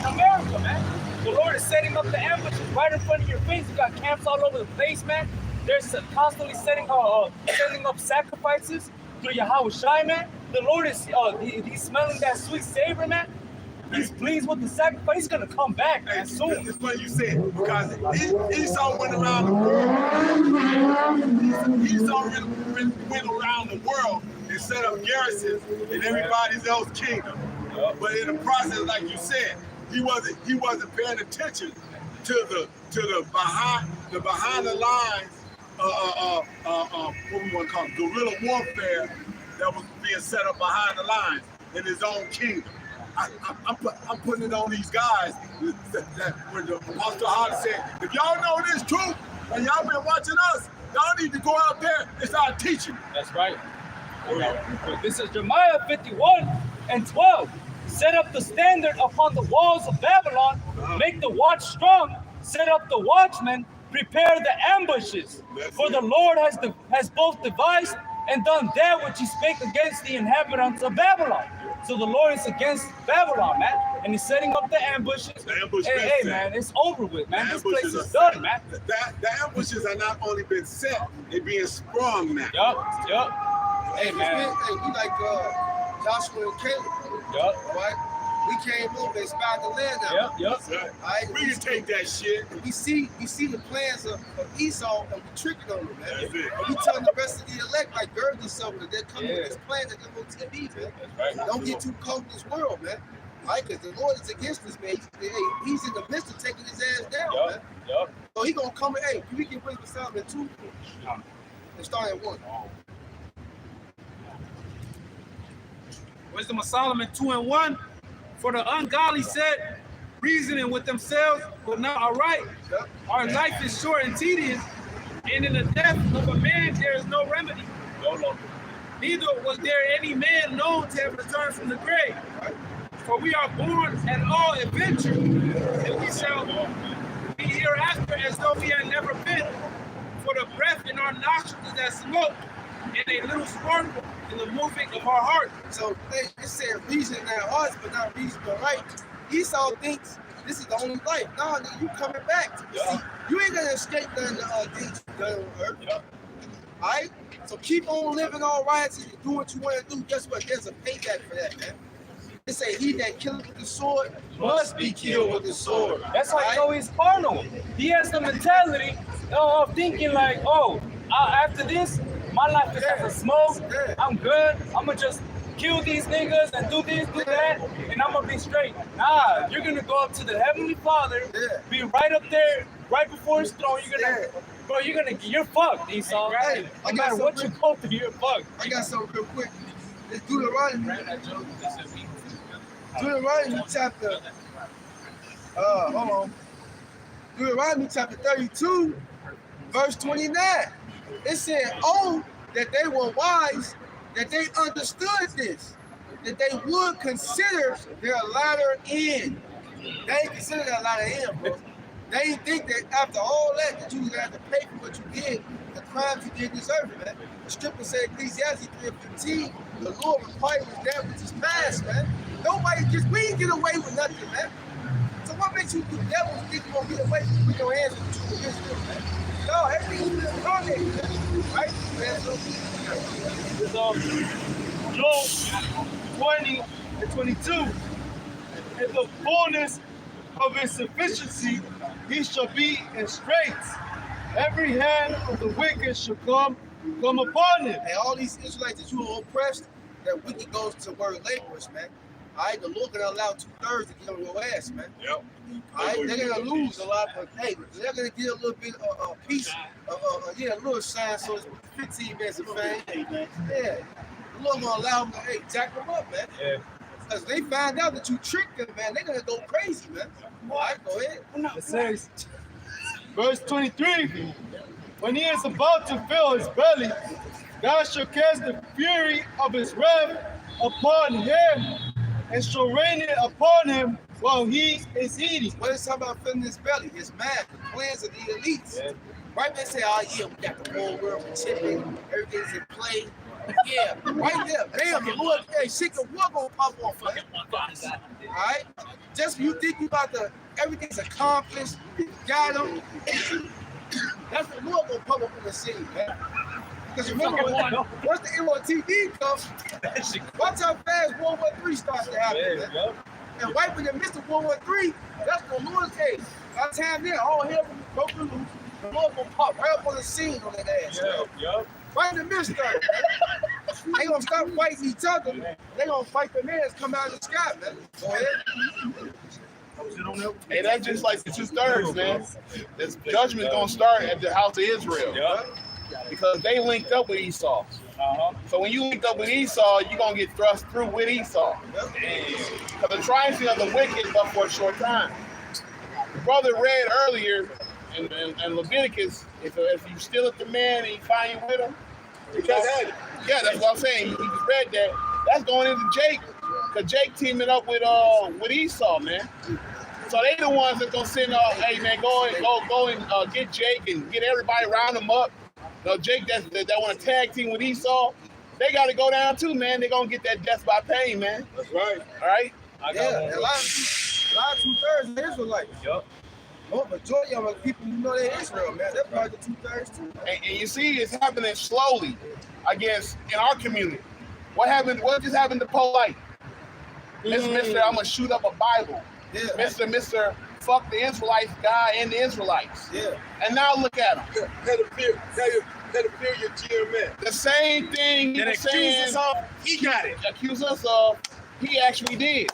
America, man. The Lord is setting up the ambushes right in front of your face. You got camps all over the place, man. They're constantly sending up sacrifices through Yahweh Shai, man. The Lord is he's smelling that sweet savor, man. He's pleased with the sacrifice. He's gonna come back, man, soon. It's what you said, because Esau went around the world. Esau went around the world and set up garrisons in everybody else's kingdom. But in the process, like you said, he wasn't paying attention to the behind the lines what we want to call it, guerrilla warfare that was being set up behind the lines in his own kingdom. I'm putting it on these guys that when the Apostle Hardy said, if y'all know this truth and y'all been watching us, y'all need to go out there and start teaching. That's right. This is Jeremiah 51:12. Set up the standard upon the walls of Babylon, make the watch strong, set up the watchmen, prepare the ambushes. For the Lord has both devised and done that which he spake against the inhabitants of Babylon. So the Lord is against Babylon, man, and he's setting up the ambushes. Hey, man, it's over with, man. This place is done, man. The ambushes are not only been set, they're being sprung now. Yup. Hey, man. Hey, we like Joshua and Caleb. Yup. Right? We came over and spied the land out. Yup. Right? We can take that shit. We see the plans of Esau and we tricking on them, man. That's it. And we telling the rest of the elect, like, gird yourself, that they're coming with this plan that they're going to TV, man. Right. Don't get too caught in this world, man. Right? Because the Lord is against us, man. He's in the midst of taking his ass down, man. Yup. So he going to come and, hey, we can bring this out in 2 and start at 1. Wisdom of Solomon 2:1. For the ungodly said, reasoning with themselves, but not aright. Our life is short and tedious, and in the death of a man there is no remedy. Neither was there any man known to have returned from the grave. For we are born at all adventure, and we shall be hereafter as though we had never been. For the breath in our nostrils is as smoke, and a little sparkle in the moving of our heart. So they said reason in their hearts, but not reason but right. Esau thinks this is the only life. No, you coming back. See, you ain't gonna escape none of the things you've done on earth. All right? So keep on living all right and do what you want to do. Guess what? There's a payback for that, man. They say he that killeth with the sword must be killed with the sword. That's how you know he's carnal. He has the mentality of thinking like, after this, my life is as a smoke. I'm good. I'm gonna just kill these niggas and do this, do that, and I'm gonna be straight. Nah, you're gonna go up to the Heavenly Father, be right up there, right before his throne. You're fucked, Esau. Hey, no matter what you go through, you're fucked. I got something real quick. It's Deuteronomy chapter. Hold on. Deuteronomy chapter 32, verse 29. It said, "Oh, that they were wise, that they understood this, that they would consider their latter end." They ain't consider their latter end, bro. They ain't think that after all that you would have to pay for what you did, the crimes you did deserve it, man. The scripture said, Ecclesiastes 3:15, the Lord requires that which is past, man. We ain't get away with nothing, man. So what makes you do devils think you're gonna get away with your hands with the truth of Israel, man? No, everything's been incarnated, right? So, Job 20:22, in the fullness of his sufficiency, he shall be in straits. Every hand of the wicked shall come upon him. And all these Israelites that you are oppressed, that wicked goes to word laborers, man. All right, the Lord gonna allow 2/3 to get on your ass, man. Yep. All right, they're gonna lose a lot, but hey, they're gonna get a little bit of peace, a little shine. So it's 15 minutes of fame. Yeah, the Lord gonna allow them to jack them up, man. Yeah. Because they find out that you tricked them, man. They're gonna go crazy, man. All right, go ahead. It says, verse 23, when he is about to fill his belly, God shall cast the fury of his wrath upon him, and shall rain it upon him while he is eating. What is talking about filling his belly? His mind, the plans of the elites. Yeah. Right? They say, oh yeah, we got the whole world for chipping, everything's in play. Yeah, right there. Bam, the Lord, hey, shit, the war gonna pop off. Right? All right? Just when you think you about to, everything's accomplished, you got them. That's the Lord gonna pop up on the scene, man. Because remember, once the MOTV comes, watch how fast World War III starts to happen, man. And right when you miss the World War III, that's the Lord's case. By the time then, all hell will be broken loose. The Lord gonna pop right up on the scene on that ass. Right in the midst of it. They gonna stop fighting each other. They gonna fight the man that's come out of the sky, man. Go ahead. Hey, that's just like the 2/3, man. This judgment gonna start at the house of Israel. Because they linked up with Esau. So when you linked up with Esau, you're gonna get thrust through with Esau. Because the triumphing of the wicked but for a short time. The brother read earlier in Leviticus, if you steal at the man and you find you with him, yeah, that's what I'm saying. He just read that. That's going into Jake, because Jake teaming up with Esau, man. So they the ones that gonna send, hey man, go and get Jake and get everybody round him up. Jake that want to tag team with Esau, they got to go down too, man. They're gonna get that death by pain, man. That's right. All right. Yeah, a lot of 2/3 are Israelites. Yup. Oh, majority of the people you know they're Israel, man. They're part of the 2/3 too. And you see, it's happening slowly, I guess, in our community. What happened? What just happened to Polite? Mr. I'm gonna shoot up a Bible. Yeah. Mr. Fuck the Israelites guy and the Israelites. Yeah. And now look at him. Pedophilia GMS. The same thing he was saying. He got it. Accuse us of. He actually did.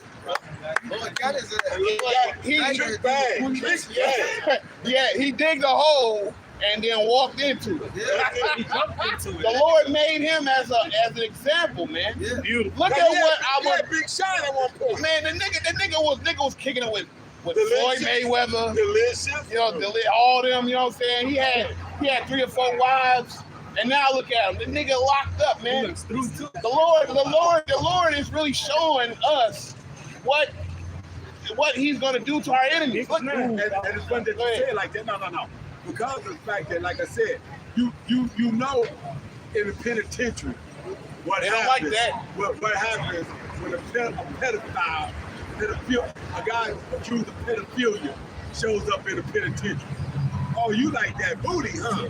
Yeah, he digged a hole and then walked into it. Yeah. He jumped into it. The Lord made him as an example, man. Yeah. Beautiful. Look at what I was. Big shot at one point. Man, the nigga was kicking it with Delicious. Floyd Mayweather. Delicious. You know, all them. You know what I'm saying? He had 3 or 4 wives. And now look at him. The nigga locked up, man. He looks through too. The Lord is really showing us what he's gonna do to our enemies. Look, And it's funny that you say it like that. No. Because of the fact that, like I said, you know in the penitentiary what They don't happens. like that. What happens when a guy accused of pedophilia shows up in the penitentiary. Oh, you like that booty, huh?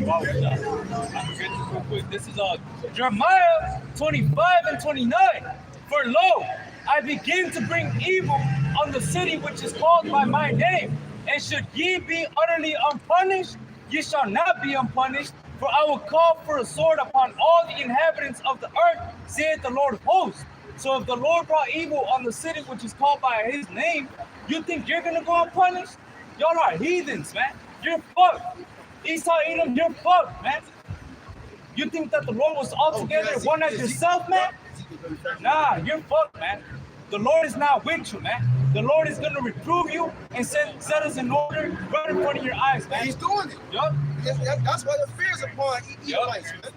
Wow. Real quick. This is Jeremiah 25 and 29. For lo, I begin to bring evil on the city which is called by my name. And should ye be utterly unpunished, ye shall not be unpunished. For I will call for a sword upon all the inhabitants of the earth, saith the Lord of hosts. So if the Lord brought evil on the city which is called by his name, you think you're gonna go unpunished? Y'all are heathens, man. You're fucked. Esau, Edom, you're fucked, man. You think that the Lord was all together one as yourself, man? Nah, you're fucked, man. The Lord is not with you, man. The Lord is gonna reprove you and set us in order right in front of your eyes, man. He's doing it. Yup. That's why the fear's upon Edomites, man.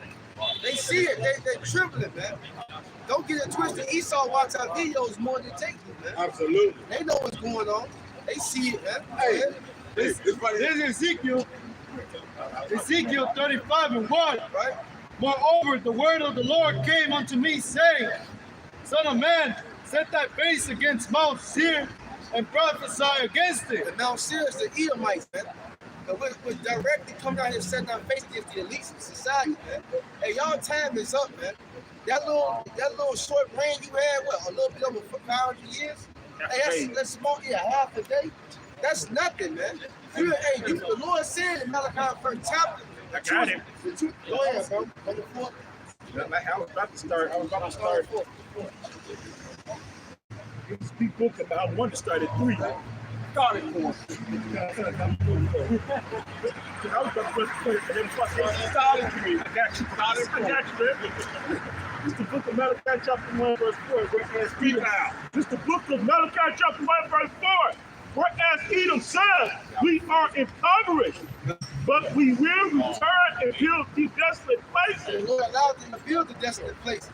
They see it. They're trembling, man. Don't get it twisted. Esau watch our videos more than Jake do, man. Absolutely. They know what's going on. They see it, man. Hey, this is Ezekiel 35 and 1. Right? Moreover, the word of the Lord came unto me, saying, Son of man, set thy face against Mount Seir and prophesy against it. And Mount Seir is the Edomites, man. And we're directly coming out here setting our face against the elites of society, man. Hey, y'all time is up, man. That little short reign you had, a little bit over 500 years? Hey, that's small, half a day. That's nothing, man. The Lord said in Malachi 1st chapter. I got it. Go ahead, bro. On the floor. I was about to start. This book about 1 to start at 3. Started for. I was about to put started for me. I got you. This is the book of Malachi chapter 1 verse 4. Whereas Edom. This is the book of Malachi chapter 1 verse 4. Whereas Edom says, we are impoverished, but we will return and build the desolate places. And the Lord allowed them to build the desolate places.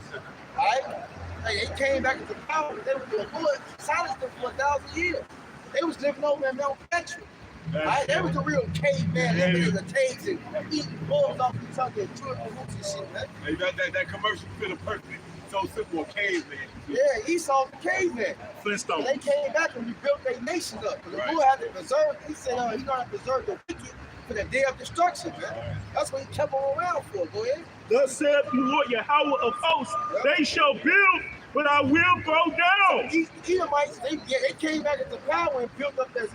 All right? Hey, they came back into power. The Lord silenced them for 1,000 years. They was living over in Mount Petra. Right? They was the real caveman living in the caves and eating bugs off each other and drilling roots and shit, man. Hey, that commercial fit perfect. So simple, a caveman. Yeah, Esau's the caveman. Flintstone. And they came back and rebuilt their nation up. But the Lord had to preserve, he said, he's going to preserve the wicked for the day of destruction, man. That's what he kept them around for. Go ahead. Thus saith the Lord Yahweh of hosts, they shall build, but I will go down. So the Edomites, they came back into power and built up their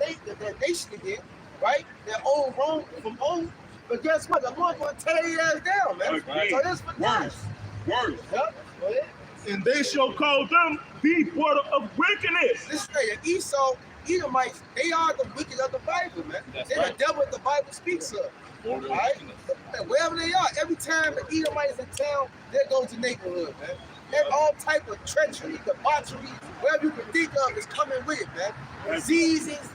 nation again, right? Their old Rome from old. But guess what? The Lord's going to tear their ass down, man. Again. So this for Worse. Yep. Go ahead. And they shall call them the border of wickedness. This Esau, Edomites, they are the wicked of the Bible, man. They're the devil that the Bible speaks of. Right? And wherever they are, every time the Edomites in town, there goes the neighborhood, man. And all type of treachery, debauchery, whatever you can think of is coming with it, man. Diseases,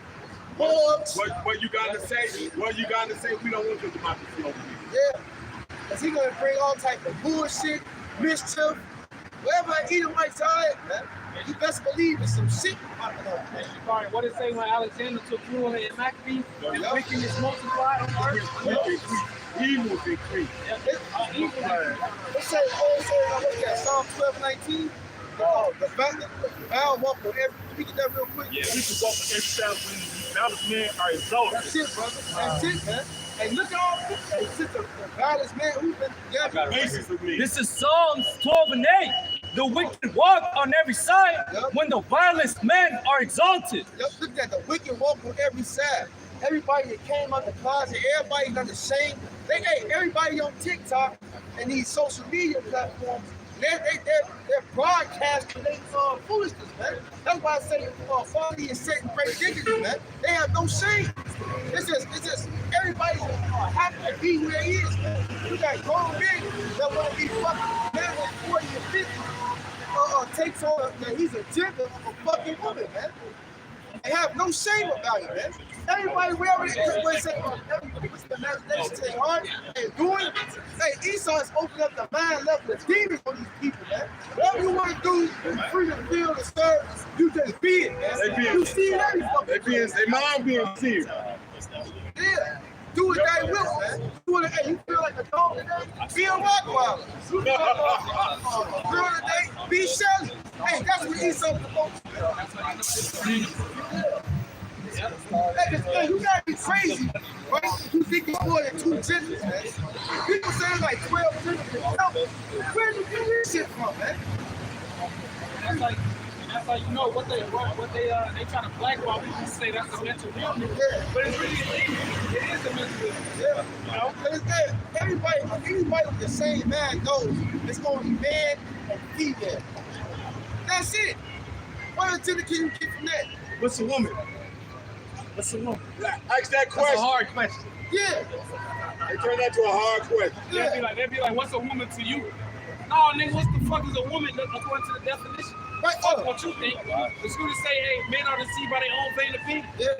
bugs. What you got to say? What you got to say? We don't want your democracy over here. Yeah. Because he's going to bring all type of bullshit, mischief, wherever Edomites are at, man. You best believe it's some shit popping up, man. Sorry, what it say when Alexander took rule in Maccabees? The wickedness multiplied on earth. Evil increased. Let's say, look at Psalm 12:19. The vow walk for every. We get that real quick. Yeah, we can go for every time when the violent men are exalted. That's it, brother. That's it, man. Hey, look at all this. Hey, since the violent man who's been together. Basis of me. This is Psalms 12 and 8. The wicked walk on every side when the vilest men are exalted. Look at the wicked walk on every side. Everybody that came out the closet, everybody's unashamed. Everybody on TikTok and these social media platforms, they're broadcasting their foolishness, man. That's why I say folly and setting great dignity, man. They have no shame. It's just everybody happy to be where he is, man. You got grown men that want to be fucking men at 40 and 50. Takes on that he's a gender of a fucking woman, man. They have no shame about it, man. Everybody, wherever they imagination to their heart, they're doing. Hey, Esau has opened up the mind level of demons for these people, man. Whatever you want to do, free to feel and serve, you just be it, man. You see it every fucking They mind being serious. Yeah. Do it they will, man. Hey, you feel like a dog today? Be a Rottweiler. A girl today, be Shelly. Hey, that's what Esau's supposed to do. Hey, you gotta be crazy, right? You think it's more than 2 genders, man. People say it's like 12 genders. Where did you get this shit from, man? That's like you know what they try to blackball people and say that's a mental illness, but it's really it is a mental illness. Yeah, you know, because anybody with the same man knows it's going to be man and female. That's it. What gender can you get from that? What's a woman? What's a woman? Ask that question. That's a hard question. Yeah. They turn that to a hard question. Yeah. They'd be like, what's a woman to you? No, nigga, what the fuck is a woman according to the definition? Right. Fuck what you think. The students say, hey, men are deceived by their own vein of being. Yeah.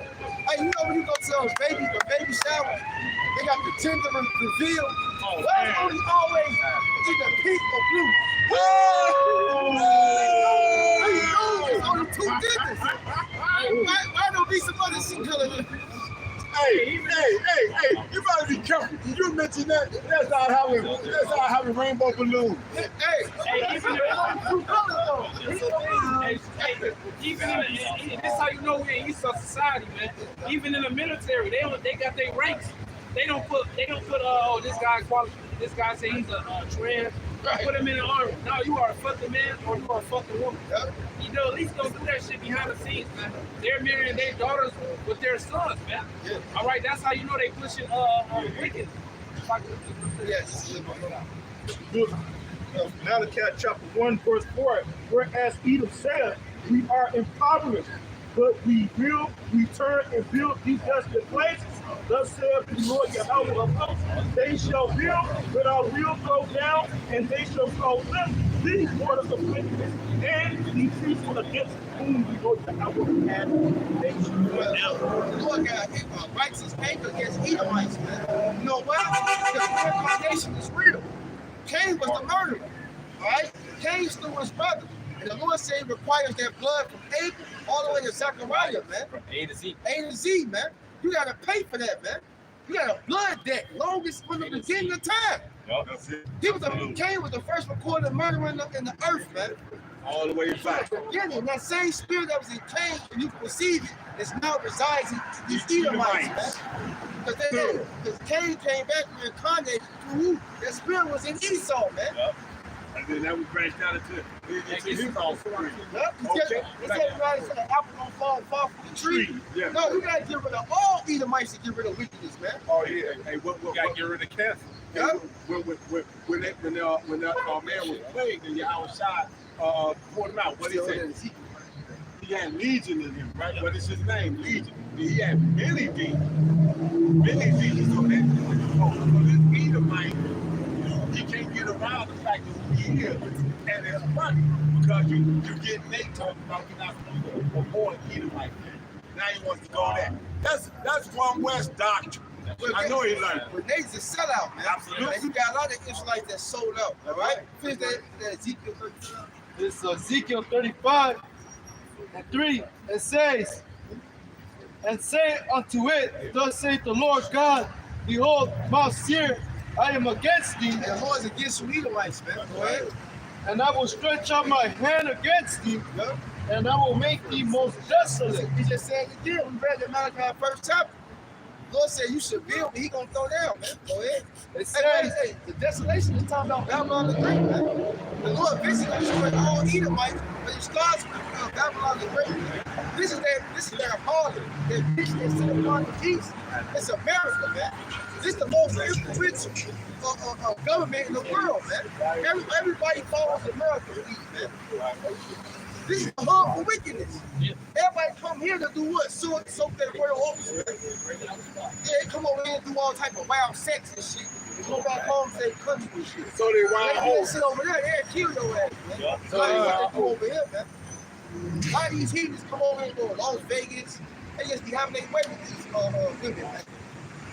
Hey, you know when you go to a baby shower, they got the gender reveal. Oh, Why man. only always either pink or blue? It's only 2 genders. Why don't be some other shit color? Hey, you gotta be careful. You mentioned that. That's not having rainbow balloons. Hey, Even in this how you know we're in Esau society, man. Even in the military, they got their ranks. They don't put oh this guy say he's a trans. Put him in the army. No, you are a fucking man or you are a fucking woman. You know, at least don't do that shit behind the scenes, man. They're marrying their daughters with their sons, man. Yeah. All right, that's how you know they pushing wicked. yes. Malachi chapter 1 verse 4, whereas Edom said, we are impoverished, but we will return and build these desolate places. Thus saith the Lord Yahweh of hosts, they shall build, but I will go down, and they shall call them the borders of wickedness, and the people against whom the Lord Yahweh had nation. The Lord got righteous anger against Edomites, man. You know why? Because the reincarnation is real. Cain was the murderer, all right? Cain slew his brother. And the Lord said it requires their blood from Abel all the way to Zechariah, man. From A to Z. A to Z, man. You gotta pay for that, man. You got a blood debt, longest from the beginning of time. That's it. Cain was the first recorded murderer in the earth, man. All the way back. Beginning, that same spirit that was in Cain, and you can perceive it, is now resides in these Edomites, man. Because Cain came back reincarnated through who? That spirit was in Esau, man. And then that was branched out into his own spirit. Okay. It said the apple don't fall far from the tree. Yeah. No, you gotta get rid of all Edomites to get rid of wickedness, man. Oh yeah. Hey, You gotta get rid of cancer. When that man was plagued and Yahweh shot poured him out, what did he say? He had legion in him, right? What is his name? Legion. He had many demons. Many demons. So this Edomite, he can't get around the fact that he is, and it's funny because you get Nate talking about you're not supposed to avoid Edomite. Now he wants to go there. That's one West doctrine. I know he learned. But Nate's a sellout, man. Absolutely. And you got a lot of Israelites that sold out, all right? Finish that Ezekiel 35. It's Ezekiel 35 and 3. It says, and say unto it, thus saith the Lord God, behold, Mount Seir, I am against thee, And the Lord's against you Edomites, man. Go ahead. and I will stretch out my hand against thee, Yeah. and I will make thee most desolate. He just said it again. We read the Malachi first chapter. The Lord said you should build, but he gonna throw down, man. Go ahead. It Hey, says, the desolation is talking about Babylon the Great, man. The Lord basically destroyed all Edomites, but he starts with Babylon the Great. This is their harlot, their bitch that sit upon the east. It's America, man. This is the most influential government in the world, man. Everybody follows America, man. This is the hub for wickedness. Everybody come here to do what? So their royal office, man. Yeah, they come over here and do all type of wild sex and shit. And go back home to their country and shit. So they wild They hoes. sit over there, they'll kill your ass, man. So they come over here, man. A lot of these heathens come over here and go to Las Vegas. They just be having their way with these women, man.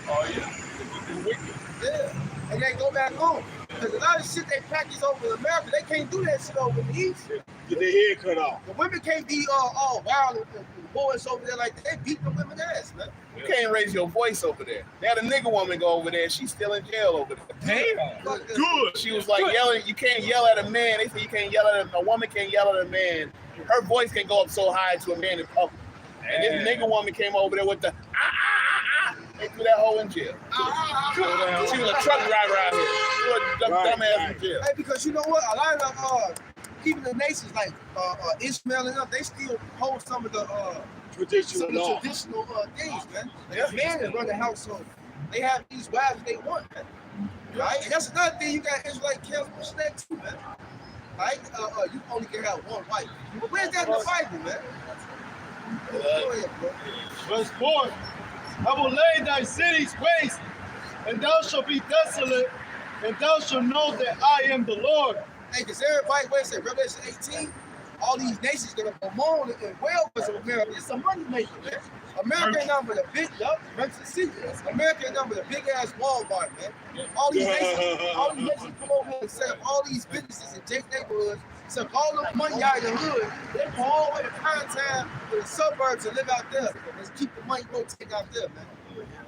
Oh yeah. Wicked. Yeah. And they go back home. Because a lot of shit they practice over in America, they can't do that shit over in the East. Get their head cut off. The women can't be all wild and boys over there like that. They beat the women ass, man. You can't raise your voice over there. They had a nigga woman go over there. She's still in jail over there. Damn. Good. She was like yelling. You can't yell at a man. They say you can't yell at a woman. Can't yell at a man. Her voice can go up so high to a man in public. And this nigga woman came over there with the and threw that hoe in jail. She was a truck driver out here. She was a dumbass in jail. Hey, because you know what? A lot of even the nations like Ishmael and them, they still hold some of the Traditional law. traditional things, man. Like the man that run the household. They have these wives they want, man. Right? And that's another thing you got Israelite camps that too, man. Right? You only can have one wife. But where's that in the Bible, man? Go ahead, bro. verse 4, I will lay thy cities waste, and thou shalt be desolate, and thou shalt know that I am the Lord. Hey, because everybody, wait a second, Revelation 18, all these nations that are bemoan and well because of America. It's a money maker, man. America ain't nothing but a big, America ain't nothing but a big ass Walmart, man. All these nations come over here and set up all these businesses in Jake neighborhoods, suck all the money out of the hood. They go all the way to prime time to the suburbs and live out there. Let's keep the money rotating out there, man.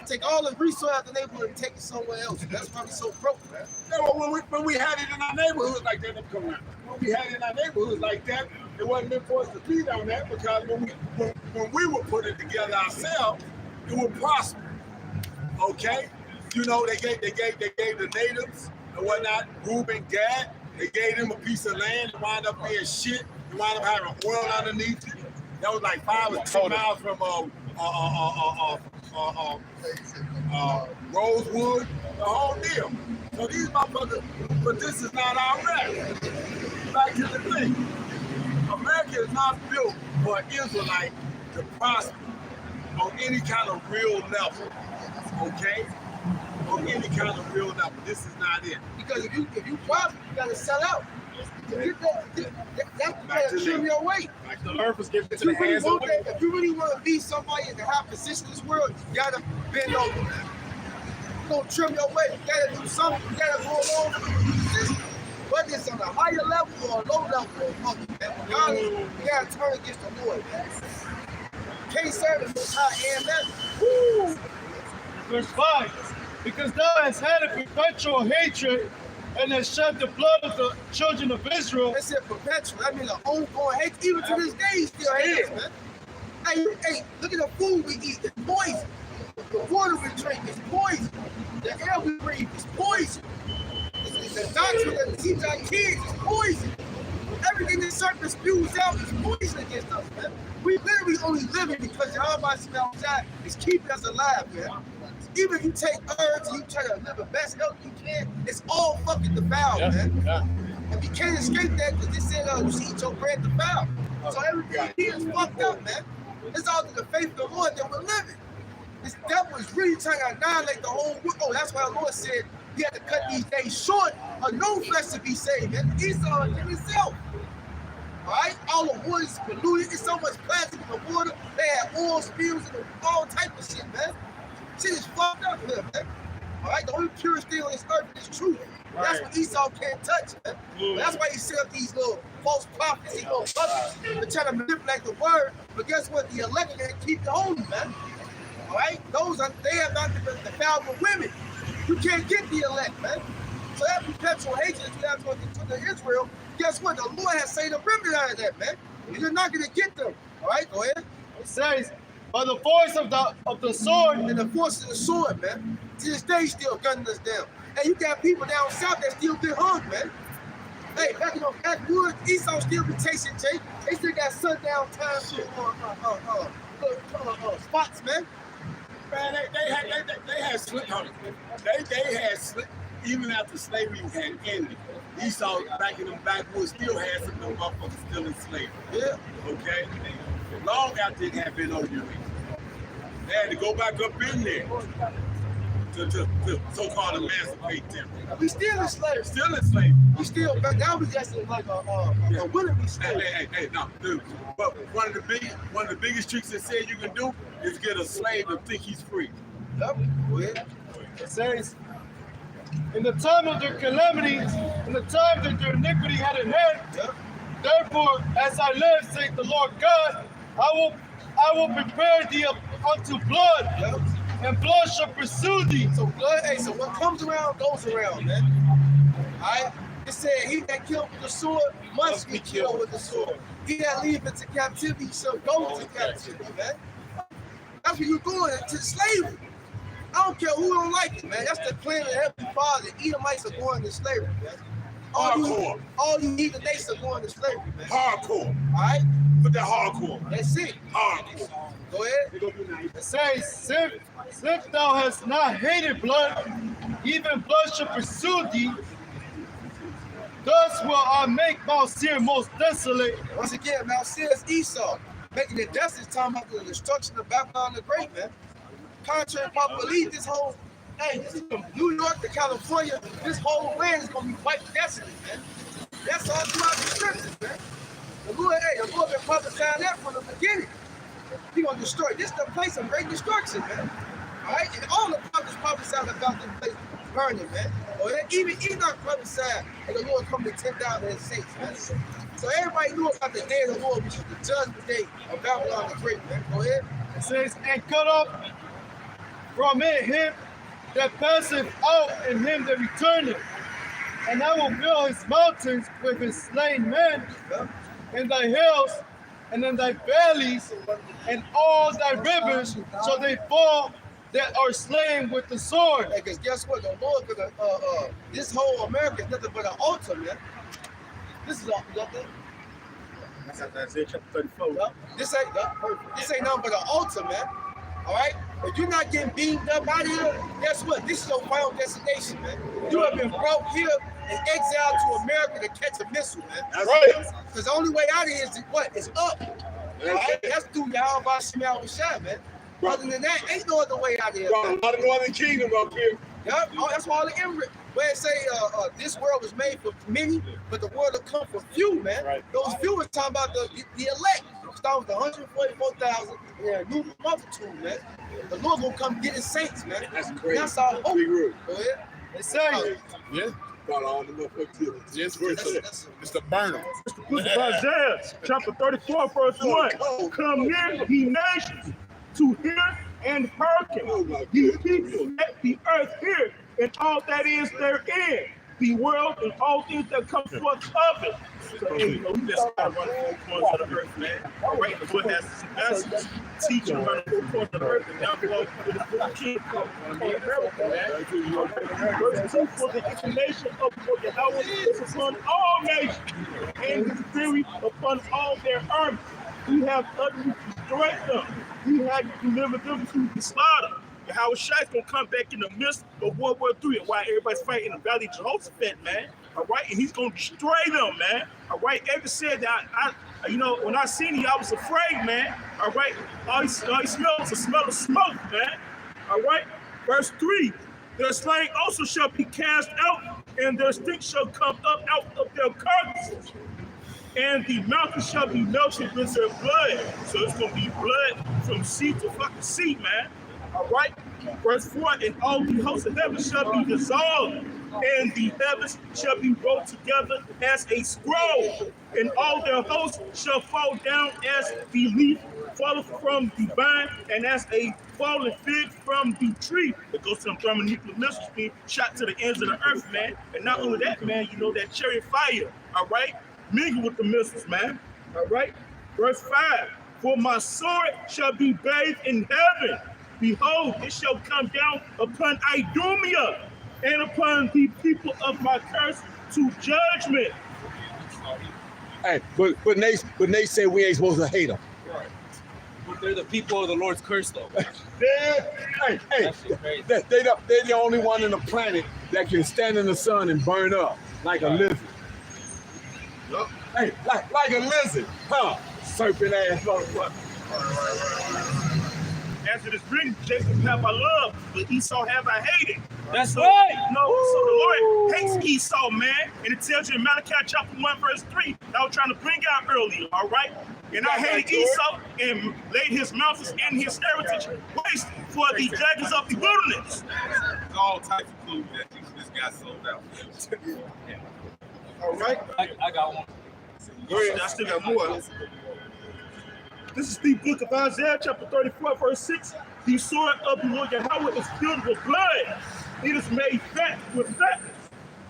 Take all the resources out of the neighborhood and take it somewhere else. That's why we so broke, man. Yeah, well, when we had it in our neighborhoods like that, when we had it in our neighborhoods like that, it wasn't meant for us to feed on that because when we were putting it together ourselves, it would prosper. Okay, you know they gave the natives and whatnot, Reuben, Gad, they gave them a piece of land. It wound up being shit. It wound up having oil underneath it. That was like 5 or 10 miles from Rosewood, the whole deal. So these motherfuckers, but this is not our America. Back to the thing. America is not built for Israelite to prosper on any kind of real level. Okay? On any kind of real level. This is not it. Because if you prosper, you gotta sell out. That's trim your weight. Like the earth was given If to you the really hands of want women. that, if you really want to be somebody and to have position in this world, you gotta bend over, man. You gonna trim your weight. You gotta do something. You gotta go along with the position. Whether it's on a higher level or a low level, man. You gotta turn against the Lord, man. can't serve the Most High and that. Woo! Verse 5. Because thou hast had a perpetual hatred and hast shed the blood of the children of Israel. They said perpetual. That means an ongoing hate. Even to this day, he still hates us, man. Hey, look at the food we eat. It's poison. The water we drink is poison. The air we breathe is poison. The doctrine that teach our kids is poison. Everything the serpent spews out is poison against us, man. We literally only living because Yahweh Shai is keeping us alive, man. Even if you take herbs and you try to live the best health you can, it's all fucking defiled, man. And you can't escape that because they said, you should eat your bread defiled. So everything here is fucked up, man. It's all to the faith of the Lord that we're living. This devil is really trying to annihilate the whole world. Oh, that's why the Lord said he had to cut these days short of no flesh to be saved. And Esau in himself. All right? All the water is polluted. There's so much plastic in the water. They had oil spills and all type of shit, man. Shit is fucked up here, man. All right? The only purest thing on this earth is truth. That's what Esau can't touch, man. That's why he set up these little false prophets, these little puppets, to try to manipulate the word. But guess what? The elect can't keep the holy, man. All right? They have not been defiled with women. You can't get the elect, man. So that perpetual hatred that you have to Israel, guess what? The Lord has saved a remnant out of that, man. You're not going to get them. All right? Go ahead. It says, by the force of the sword. And the force of the sword, man. To this day, still gunning us down. And you got people down south that still get hung, man. Hey, back in the backwoods, Esau still be chasing Jake. They still got sundown time spots, man. Man, they had slick on it. They had slick, even after slavery had ended. Esau back in them backwoods still had some of them motherfuckers still in slavery. Yeah. Okay? Long after it had been over. They had to go back up in there to so-called emancipate them. We still in slavery. Still in slavery. We still, but now we just like a willing slave. Hey, no, dude. But one of the biggest tricks they said you can do is get a slave to think he's free. Yep. Go ahead. It says, in the time of their calamity, in the time that their iniquity had an end, therefore, as I live, saith the Lord God, I will prepare thee unto blood, and blood shall pursue thee. So blood, so what comes around goes around, man. All right? It said, he that killed with the sword must be killed with the sword. He that leave into captivity shall go into captivity, man. That's what you're going into slavery. I don't care who don't like it, man. That's the plan of the Heavenly Father. Edomites are going to slavery, man. All you heathen nations are going to slavery, man. Hardcore. All right? Put that hardcore. That's it. Hardcore. Go ahead. It says, if thou hast not hated blood, even blood shall pursue thee. Thus will I make Mount Seir most desolate. Once again, Mount Seir is Esau. Making it desolate, talking about the destruction of Babylon the Great, man. Contrary to popular belief, this is from New York to California, this whole land is going to be quite desolate, man. That's all throughout the scriptures, man. The Lord been prophesying that from the beginning. He going to destroy. This is the place of great destruction, man. All right? And all the prophets prophesied about this place burning, man. Even Enoch prophesied that the Lord come to 10,000 of his saints, man. So everybody knew about the day of the Lord, which is the judgment day of Babylon the Great, man. Go ahead. It says, and cut off from it him that passeth out and him that returneth. And I will fill his mountains with his slain men, and thy hills, and in thy valleys, and all thy rivers, so they fall that are slain with the sword. Because guess what? The Lord gonna this whole America is nothing but an altar, man. This is nothing. That's Isaiah chapter 34. This ain't nothing but an altar, man. All right? If you're not getting beamed up out of here, guess what? This is your final destination, man. You have been brought here and exiled to America to catch a missile, man. That's right. Because the only way out of here is what? Is up. All right? That's through Yahweh Shai, man. Other than that, ain't no other way out of here. A lot of Northern Kingdom up here. Yep. Oh, that's why all the Emirates, where it say this world was made for many, but the world will come for few, man. Right. Those few is talking about the elect. Start with 144,000 and a new multitude, man. The Lord gonna come get his saints, man. That's crazy. That's our hope. Big root. Go ahead. It says, Follow all the motherfuckers. Just it's the burner. The book of Isaiah, chapter 34, verse 1. Come near, ye nations, to hear and hearken. Ye people, let the earth hear, and all that is therein. The world and all things that come forth of it. So, hey, we just got one four corners of the earth, man. All right, the book has some messages teaching around the four corners of the earth, and now we're going to the book of King called America, man. Verse 2, for the inclination of Yahweh is upon all nations, and his fury upon all their armies. We have utterly destroyed them. We have delivered them to the slaughter. Yahweh Shai is going to come back in the midst of World War III and while everybody's fighting in the Valley of Jehoshaphat, man. All right, and he's going to destroy them, man. All right, Ever said that, when I seen him, I was afraid, man. All right, all he smelled was a smell of smoke, man. All right, verse 3, their slain also shall be cast out, and their stink shall come up out of their carcasses. And the mountains shall be melted with their blood. So it's going to be blood from sea to fucking sea, man. All right, verse 4, and all the hosts of heaven shall be dissolved, and the heavens shall be rolled together as a scroll, and all their hosts shall fall down as the leaf falleth from the vine, and as a fallen fig from the tree. It goes to some thermonuclear missiles being shot to the ends of the earth, man. And not only that, man, you know that cherry fire, all right, mingle with the missiles, man. All right, verse 5, for my sword shall be bathed in heaven. Behold, it shall come down upon Idumea and upon the people of my curse to judgment. Hey, but Nate said we ain't supposed to hate them. Right. But they're the people of the Lord's curse, though. They're the only one on the planet that can stand in the sun and burn up like a lizard. Yep. Hey, like a lizard, huh? Serpent ass motherfucker. As it is written, Jacob have I loved, but Esau have I hated. That's right. No, so the Lord hates Esau, man. And it tells you in Malachi chapter 1, verse 3, that I was trying to bring out earlier, all right? And I hated Esau and laid his mountains and his heritage waste for the dragons of the wilderness. There's all types of clues that this guy sold out. All right? I got one. Go ahead. I still got more. This is the book of Isaiah, chapter 34, verse 6. The sword of the Lord Yahweh is filled with blood. It is made fat with fatness,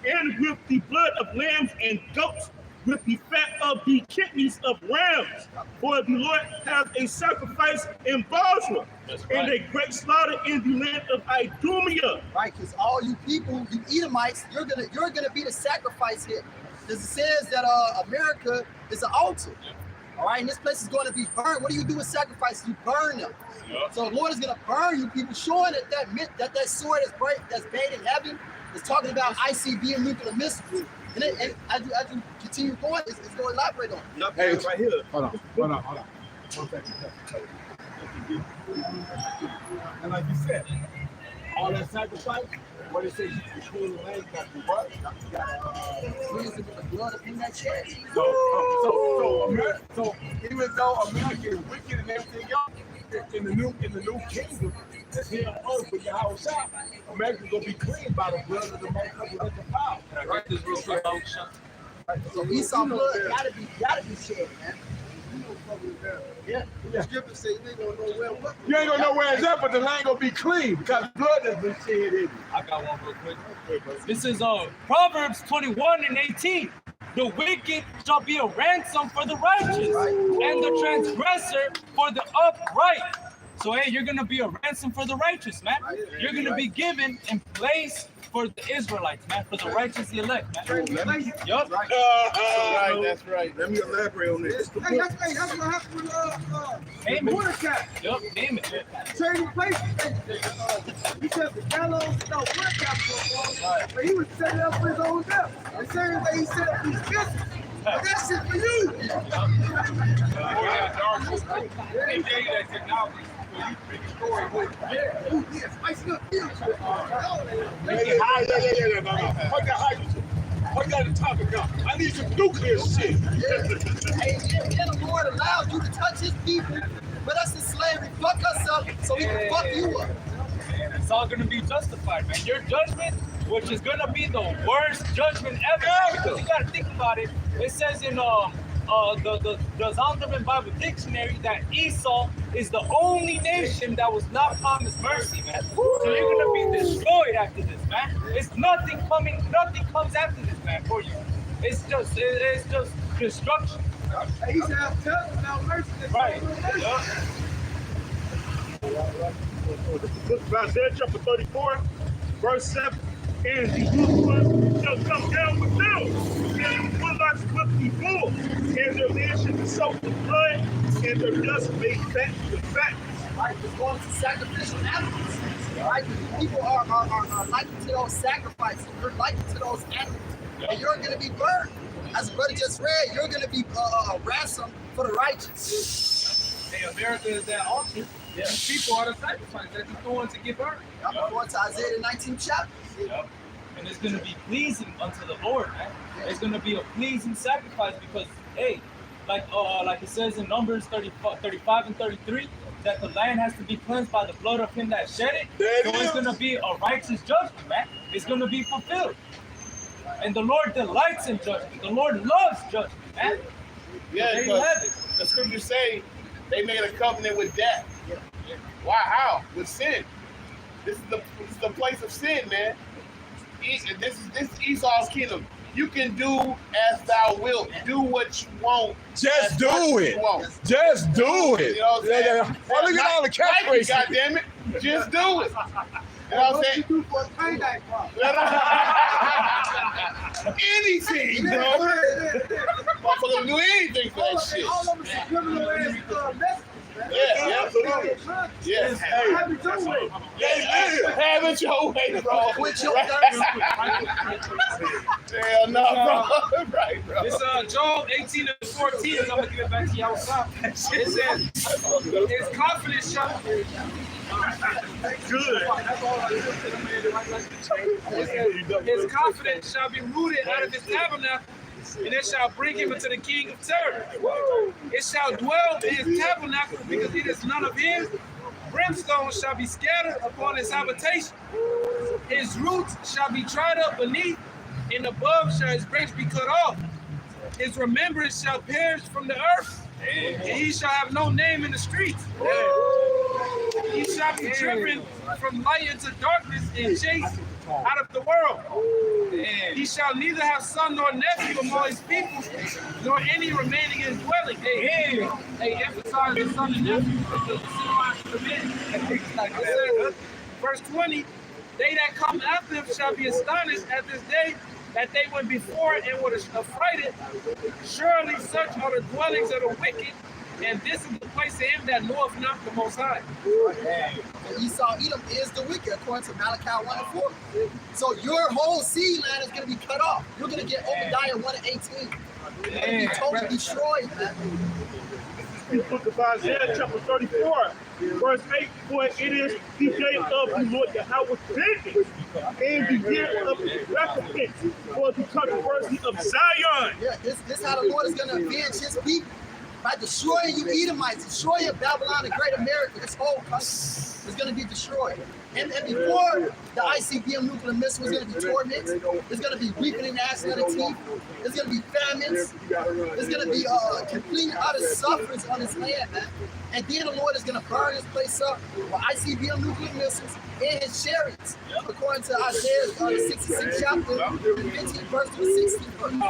and with the blood of lambs and goats, with the fat of the kidneys of rams. For the Lord has a sacrifice in Bosra, and a great slaughter in the land of Idumea. Right, because all you people, you Edomites, you're gonna be the sacrifice here. Because it says that America is an altar. All right, and this place is going to be burned. What do you do with sacrifices? You burn them. Yep. So the Lord is going to burn you people, showing that sword that's made in heaven is talking about ICB and nuclear missiles. And as you continue going, it's going to elaborate on it. Hey, right here. Hold on. 1 second. And like you said, all that sacrifice, what it says, you control the land, you got to do what? Cleanse it with the blood in that chest. So even though America is wicked and everything else, in the new kingdom, that's here on earth with Yahweh Shai, America's gonna be cleaned by the blood of the motherfuckers at the power. Can I write this real quick? So Esau blood gotta be shed, man. Yeah. The scripture say you ain't gonna know where what. You ain't gonna know where it's at, but the land gonna be clean because blood has been shed in it. I got one real quick. This is Proverbs 21:18. The wicked shall be a ransom for the righteous, and the transgressor for the upright. So hey, you're gonna be a ransom for the righteous, man. You're gonna be given in place for the Israelites, man, for the righteous elect, man. Yup. That's right. Let me elaborate on this. Hey, that's what happened with Name it. Mordecai. Yup, name it. Trading places. He said the gallows, Mordecai, but he was setting up for his own death. The same way he set up his business. But that's it for you. They gave you that technology so you can destroy what Yes, spice up deals. What got the topic up? I need some nuclear shit. Hey, and the Lord allows you to touch his people, put us in slavery, fuck us up, so he can fuck you up. It's all gonna be justified, man. Your judgment which is gonna be the worst judgment ever. Because you gotta think about it. It says in the Zondervan Bible Dictionary that Esau is the only nation that was not promised mercy, man. So you're gonna be destroyed after this, man. It's nothing comes after this, man, for you. It's just destruction. He said, "I'm telling you now, mercy." Right. The book of Isaiah chapter 34, verse 7, and Jerusalem shall come down with them, and the bullocks with the bulls, and their land shall be soaked with blood, and their dust made fat with fatness. Right, it's going to sacrificial animals. Right, people are likened to those sacrifices. You're likened to those animals, and you're going to be burned. As the brother just read, you're going to be ransomed for the righteous. Hey, America is that altar. Yeah. People are the sacrifice that you're going to get burned. I'm going to Isaiah the 19th chapter. Yep. And it's going to be pleasing unto the Lord, man. It's going to be a pleasing sacrifice because, hey, like it says in Numbers 35 and 33, that the land has to be cleansed by the blood of him that shed it. So it's going to be a righteous judgment, man. It's going to be fulfilled. And the Lord delights in judgment. The Lord loves judgment, man. Yeah, there you have it. The scriptures say they made a covenant with death. Why? How? With sin. This is the place of sin, man. This is Esau's kingdom. You can do as thou wilt. Do what you want. Just do it. Just do it. You know what I'm saying? Well, look at all the catchphrases. God damn it. Just do it. You know what I'm saying? What you do for a payday, bro? Anything, bro. Motherfucker do anything for that shit. All of us are criminal ass messages. Yeah. Yes. Have it your way. Have it your way, bro. Quit your Hell no, bro. Right, bro. It's Job 18 and 14. I'm gonna give it back to y'all. It says, "His confidence shall His confidence shall be rooted out of his tabernacle, and it shall bring him into the king of terror. It shall dwell in his tabernacle, because it is none of his. Brimstone shall be scattered upon his habitation. His roots shall be dried up beneath, and above shall his branch be cut off. His remembrance shall perish from the earth, and he shall have no name in the streets. He shall be driven from light into darkness and chased out of the world. He shall neither have son nor nephew among his people, nor any remaining in his dwelling." They emphasize the son and nephew because the symbolize the men. Verse 20, "They that come after him shall be astonished at this day that they went before and were affrighted. Surely such are the dwellings of the wicked, and this is the place of him that knoweth not the Most High." Esau, Edom is the wicked, according to Malachi 1 and 4. So your whole seed land is going to be cut off. You're going to get Obadiah 1 and 18. You're going to be totally destroyed, man. The book of Isaiah chapter 34, verse 8, "For it is the day of the Lord Yahweh's vengeance, and the year of his recompense for the controversy of Zion." Yeah, this how the Lord is going to avenge his people. By destroying you Edomites, destroying Babylon and Great America, this whole country is going to be destroyed. And before the ICBM nuclear missile is going to be torment, there's going to be weeping and gnashing of the teeth, there's going to be famines, there's going to be complete utter sufferance on this land, man. And then the Lord is going to burn this place up with ICBM nuclear missiles and his chariots, according to Isaiah 66 chapter, 15 verse to the 16th verse. And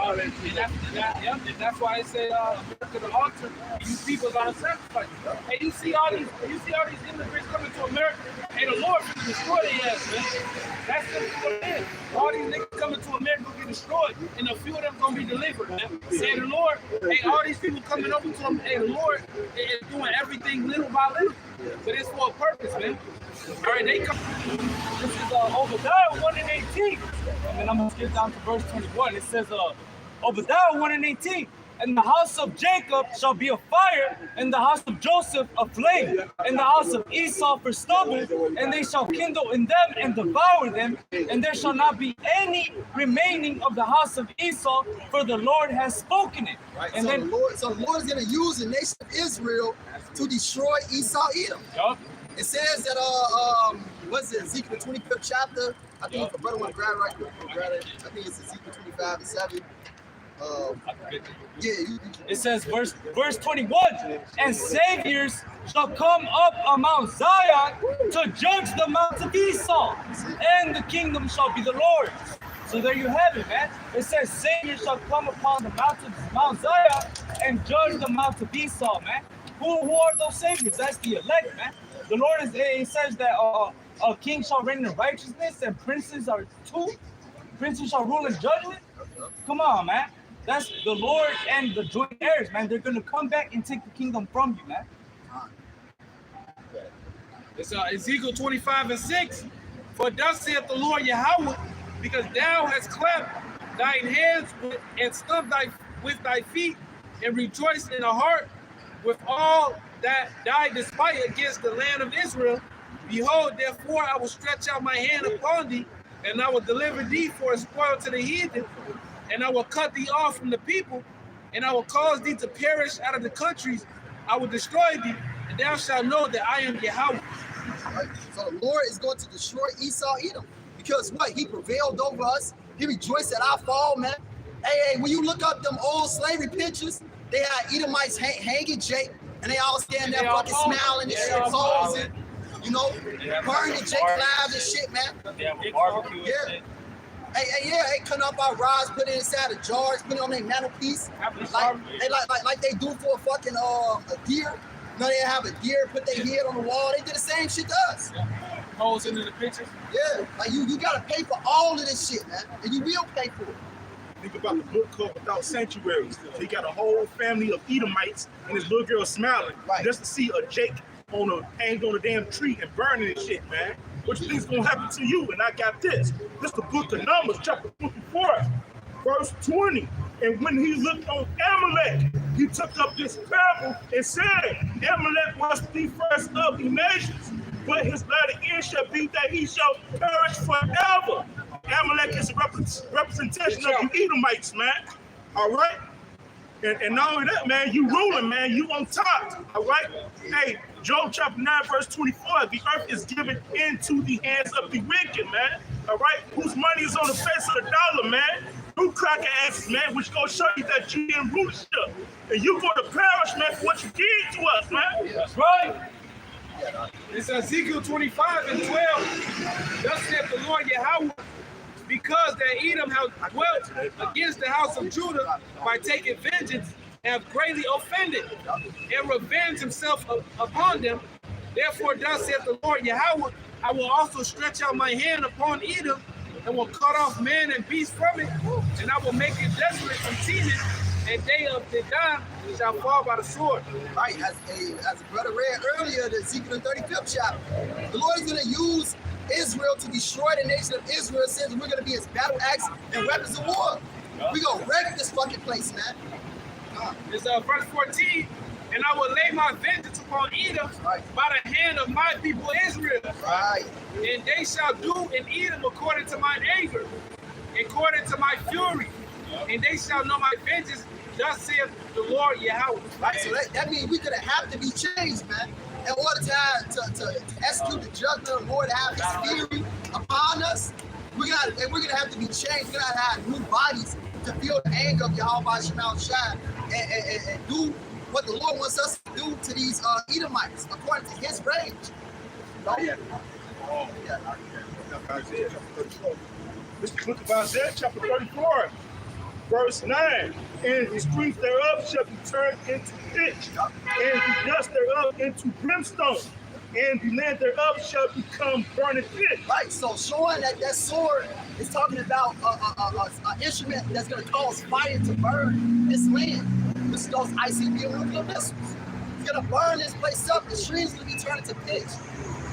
that's why I say America the altar, you people gotta sacrifice. And you see all these immigrants coming to America, and the Lord will destroy their ass, man. That's just what it is. All these niggas coming to America will be destroyed, and a few of them gonna be delivered, man. And the Lord, hey, all these people coming over to him, and the Lord is doing everything little by little. But it's for a purpose, man. All right, they come. This is Obadiah 1 and 18. And then I'm going to skip down to verse 21. It says, Obadiah 1 and 18. "And the house of Jacob shall be a fire, and the house of Joseph a flame, and the house of Esau for stubble, and they shall kindle in them and devour them, and there shall not be any remaining of the house of Esau, for the Lord has spoken it." Right. And so, then the Lord is going to use the nation of Israel to destroy Esau, Edom. Yup. It says that, what's it, Ezekiel 25th chapter, I think if a brother want to grab it right quick, grab it. I think it's Ezekiel 25:7. It says verse 21, and saviors shall come up on Mount Zion to judge the mount of Esau, and the kingdom shall be the Lord's. So there you have it, man. It says saviors shall come upon the mountains of Mount Zion and judge the mount of Esau, man. Who are those saviors? That's the elect, man. The Lord it says that a king shall reign in righteousness and princes are two. Princes shall rule in judgment. Come on, man. That's the Lord and the joint heirs, man. They're going to come back and take the kingdom from you, man. It's Ezekiel 25:6. For thus saith the Lord Yahweh, because thou hast clapped thine hands and stamped with thy feet, and rejoiced in the heart with all that thy despite against the land of Israel. Behold, therefore I will stretch out my hand upon thee, and I will deliver thee for a spoil to the heathen, and I will cut thee off from the people, and I will cause thee to perish out of the countries. I will destroy thee, and thou shalt know that I am Yahweh. Right? So the Lord is going to destroy Esau, Edom, because what? He prevailed over us. He rejoiced at our fall, man. Hey, when you look up them old slavery pictures, they had Edomites hanging Jake, and they all stand there fucking smiling and shit, posing, you know, burning Jake lives and shit, man. Yeah. Hey, cutting up our rods, put it inside of jars, put it on their mantelpiece, like they do for a fucking a deer. No, they have a deer, put their head on the wall. They did the same shit to us. Holes into the pictures. Yeah, like you gotta pay for all of this shit, man, and you will pay for it. Think about the book called Without Sanctuaries. So he got a whole family of Edomites and his little girl smiling just to see a Jake hanged on a damn tree and burning and shit, man. What you think's gonna happen to you? And I got this. This the book of Numbers, chapter 24, verse 20. And when he looked on Amalek, he took up this parable and said, Amalek was the first of the nations, but his latter end shall be that he shall perish forever. Amalek is a representation of you Edomites, man. All right? And not only that, man, you ruling, man. You on top, all right? Hey, Job chapter 9, verse 24, the earth is given into the hands of the wicked, man. All right? Whose money is on the face of the dollar, man. You cracker asses, man, which gonna show you that you in rulership. And you gonna perish, man, for what you did to us, man. That's right. It's Ezekiel 25:12. Thus saith the Lord Yahweh, because that Edom has dwelt against the house of Judah by taking vengeance, have greatly offended, and revenged himself upon them. Therefore, thus saith the Lord Yahweh, I will also stretch out my hand upon Edom, and will cut off man and beast from it, and I will make it desolate from teeming, and they of Dedan shall fall by the sword. Right, as a brother read earlier, the Ezekiel 35th chapter, the Lord is going to use Israel to destroy the nation of Israel, since we're going to be his battle axe and weapons of war. We're going to wreck this fucking place, man. It's verse 14. And I will lay my vengeance upon Edom by the hand of my people Israel. Right. And they shall do in Edom according to mine anger, according to my fury. And they shall know my vengeance, thus saith the Lord Yahweh. Right, so that means we're going to have to be changed, man. In order to execute the judgment of the Lord, to have his fury upon us, we're gonna have to be changed. We're gonna have new bodies to feel the anger of Yahweh Shemal Shai and do what the Lord wants us to do to these Edomites according to his range. This is the book of Isaiah, chapter 34, verse 9. And the streets thereof shall be turned into pitch, and the dust thereof into brimstone, and the land thereof shall become burning pit. Right, so showing that sword is talking about an instrument that's going to cause fire to burn this land. This is those ICBM nuclear missiles. It's going to burn this place up. The streams going to be turned into pitch.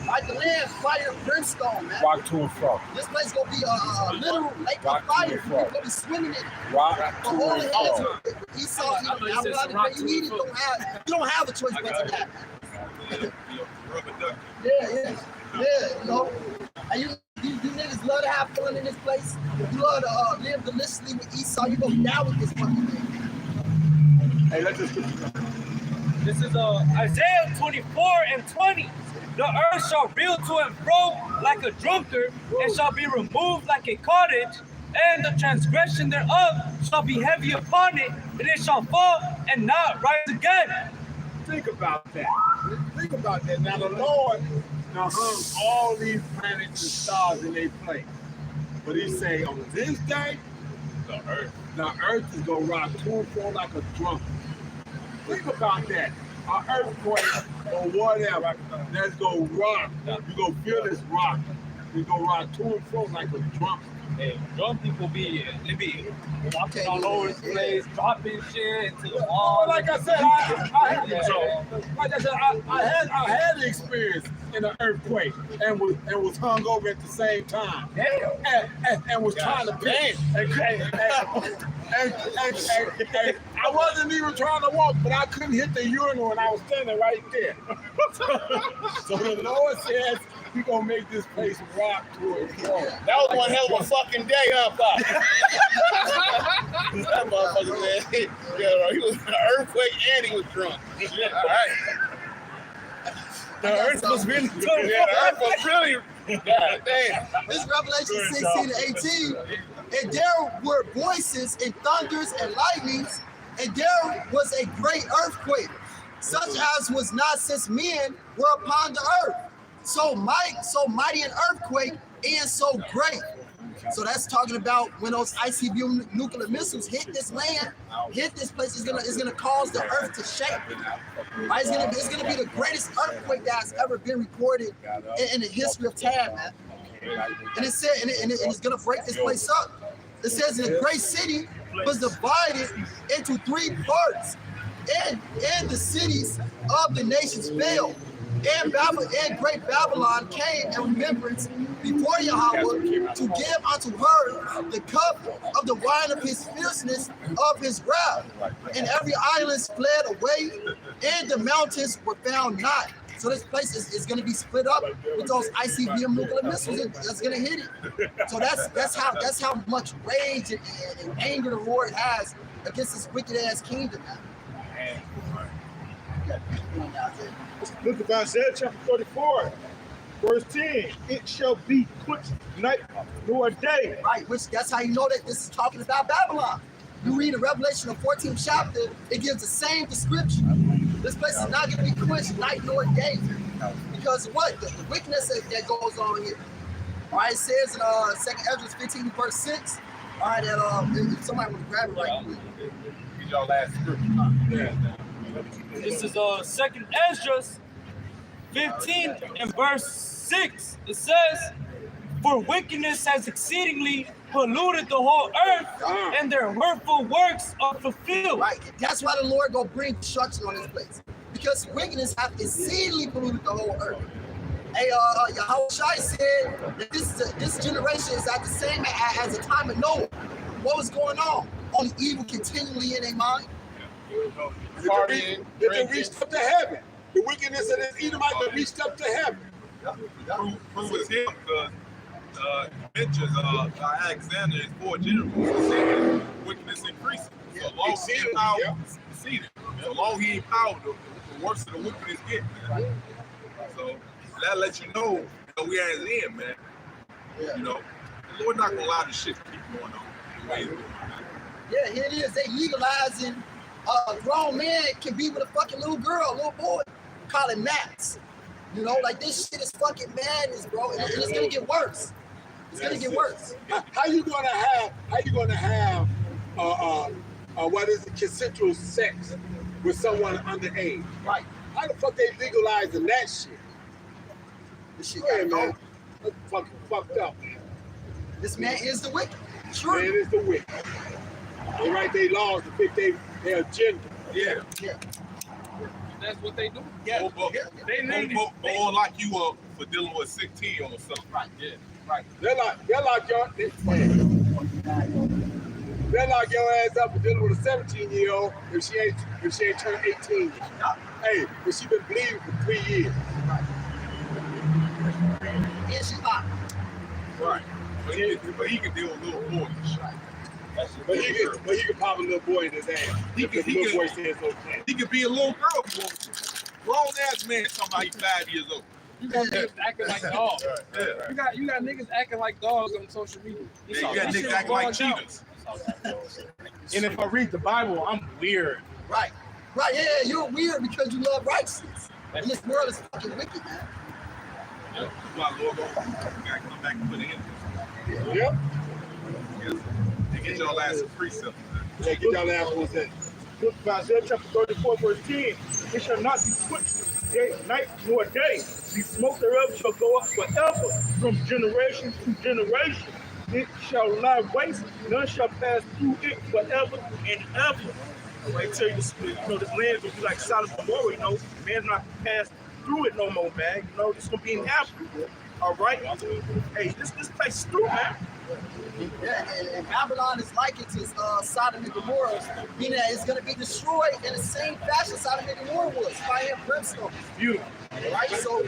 Like the land, fire and brimstone, man. Rock to and fro. This place is going to be a literal lake of fire. You're going to be swimming in it. Rock to and fro. Esau, you don't have a choice but to that. Yeah, you know. And you niggas love to have fun in this place. You love to live deliciously with Esau. You gonna be down with this fucking thing. Hey, let's just This is Isaiah 24:20. The earth shall reel to and fro like a drunkard, and shall be removed like a cottage, and the transgression thereof shall be heavy upon it, and it shall fall and not rise again. Think about that. Think about that. Now the Lord hung all these planets and stars in their place. But he say on this day, the earth is gonna rock to and fro like a drunk. Think about that. An earthquake or whatever that's gonna rock. You gonna feel this rock. It's gonna rock to and fro like a drunk. Hey, drunk people be walking all over the place, dropping shit into the wall. Like I said, I had the experience in an earthquake and was hung over at the same time. And was trying to pay. And I wasn't even trying to walk, but I couldn't hit the urinal and I was standing right there. So the Lord says, we're gonna make this place rock to and fro. That was one hell of a fucking day, huh, Pop? That motherfucker said, he was in an earthquake and he was drunk. All right. The earth was really drunk. Yeah, the earth was really. God damn. This Revelation 16 and 18, and there were voices and thunders and lightnings, and there was a great earthquake, such as was not since men were upon the earth. So mighty an earthquake and so great. So that's talking about when those ICBM nuclear missiles hit this land, hit this place, it's gonna cause the earth to shake. Right? It's gonna be the greatest earthquake that's ever been recorded in the history of time, man. And it said, and it's gonna break this place up. It says, the great city was divided into 3 parts, and the cities of the nations fell. And great Babylon came in remembrance before Yahweh to give unto her the cup of the wine of his fierceness of his wrath. And every island fled away, and the mountains were found not. So this place is going to be split up with those ICBM nuclear missiles that's going to hit it. So that's how much rage and anger the Lord has against this wicked ass kingdom. Look at Isaiah chapter 34, verse 10. It shall be put night nor day. Right, which that's how you know that this is talking about Babylon. You read in Revelation, the 14th chapter, it gives the same description. This place is not going to be quenched night nor day. Because what? The wickedness that goes on here. All right, it says in 2 Ezra 15, verse 6. All right, that if somebody want to grab it right quick. Get y'all last scripture. This is 2 Ezra 15 and verse 6. It says, for wickedness has exceedingly polluted the whole earth, and their hurtful works are fulfilled. Right, that's why the Lord gonna bring destruction on this place, because wickedness has exceedingly polluted the whole earth. Hey, Yahweh Shai said that this generation is at the same as the time of Noah. What was going on? Only evil continually in their mind. It reached up to heaven. The wickedness of this Edomite that reached up to heaven. Who was him? Because mentions Alexander is 4 generals. He said wickedness increasing. So long as he in power, succeeded. So long he in power, the worse of the wickedness get, man. So that lets you know we at his end, man. You know, the Lord not gonna allow this shit to keep going on. Yeah, here it is. They legalizing a grown man can be with a fucking little girl, a little boy, call it Max. You know, like this shit is fucking madness, bro. And it's gonna get worse. It's gonna get worse. How you gonna have what is it, consensual sex with someone underage? Right. How the fuck they legalizing that shit? This shit Hey, got man, that's fucking fucked up. This man is the wicked. True. Man is the wicked. They write their laws to fit their agenda. Yeah. That's what they do. Yeah. Or like you for dealing with 16 or something. Right. Yeah. Right. They're like your ass up for dealing with a 17-year-old if she ain't turned 18. Hey, but she been bleeding for 3 years. And she's hot. Right. But he can deal with little boys. But he can pop a little boy in his ass. He can be a little girl if he wants to. Grown ass man talking about he's 5 years old. You got niggas acting like dogs. You got niggas acting like dogs on social media. You got niggas acting like cheaters. And if I read the Bible, I'm weird. Right. Yeah, you're weird because you love righteousness. And this world is fucking wicked, man. Yeah, my Lord, you gotta come back and put it in. Yep. And get y'all ass a precept. Yeah, get y'all ass one thing. Isaiah chapter 34, verse 10. It shall not be quenched day, night nor day. The smoke thereof shall go up forever, from generation to generation. It shall lie waste, none shall pass through it forever and ever. I tell you this, this land will be like Sodom and Gomorrah, man's not gonna pass through it no more, man. It's gonna be in Africa. All right? Hey, this place is through, man. Yeah, and Babylon is likened to Sodom and Gomorrah, meaning that it's going to be destroyed in the same fashion Sodom and Gomorrah was, fire and brimstone. Beautiful. Right? So,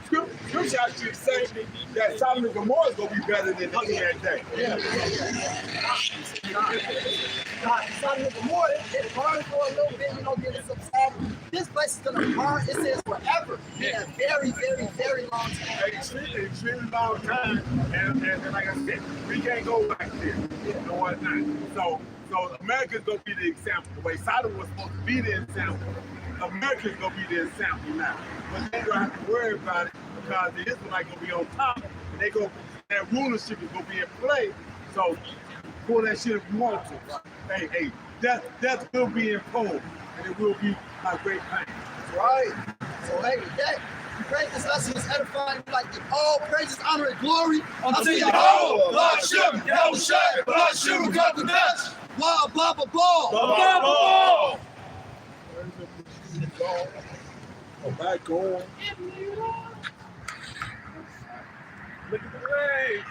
Scripture actually say that Sodom and Gomorrah is going to be better than the end day. Yeah. Sodom and Gomorrah, it burned for a little bit, then it subsided. This place is going to burn, it says forever, in a very, very, very long time. Extremely long time, and like I said, we can't go back there. No, it's not. So America's going to be the example. The way Sodom was supposed to be the example, America's going to be the example now. But they don't have to worry about it because the Israelites going to be on top, and that rulership is going to be in play. So pull that shit if you want to. Hey, death will be imposed, and it will be my great pain. Right. So hey, with that, we pray this lesson is edifying. Like all praises, honor, and glory unto Yahweh, Lord Shem, Yahushua, Lord Shem, God the Dutch. Blah blah blah blah. Blah, blah. Oh, back on. Look at the way.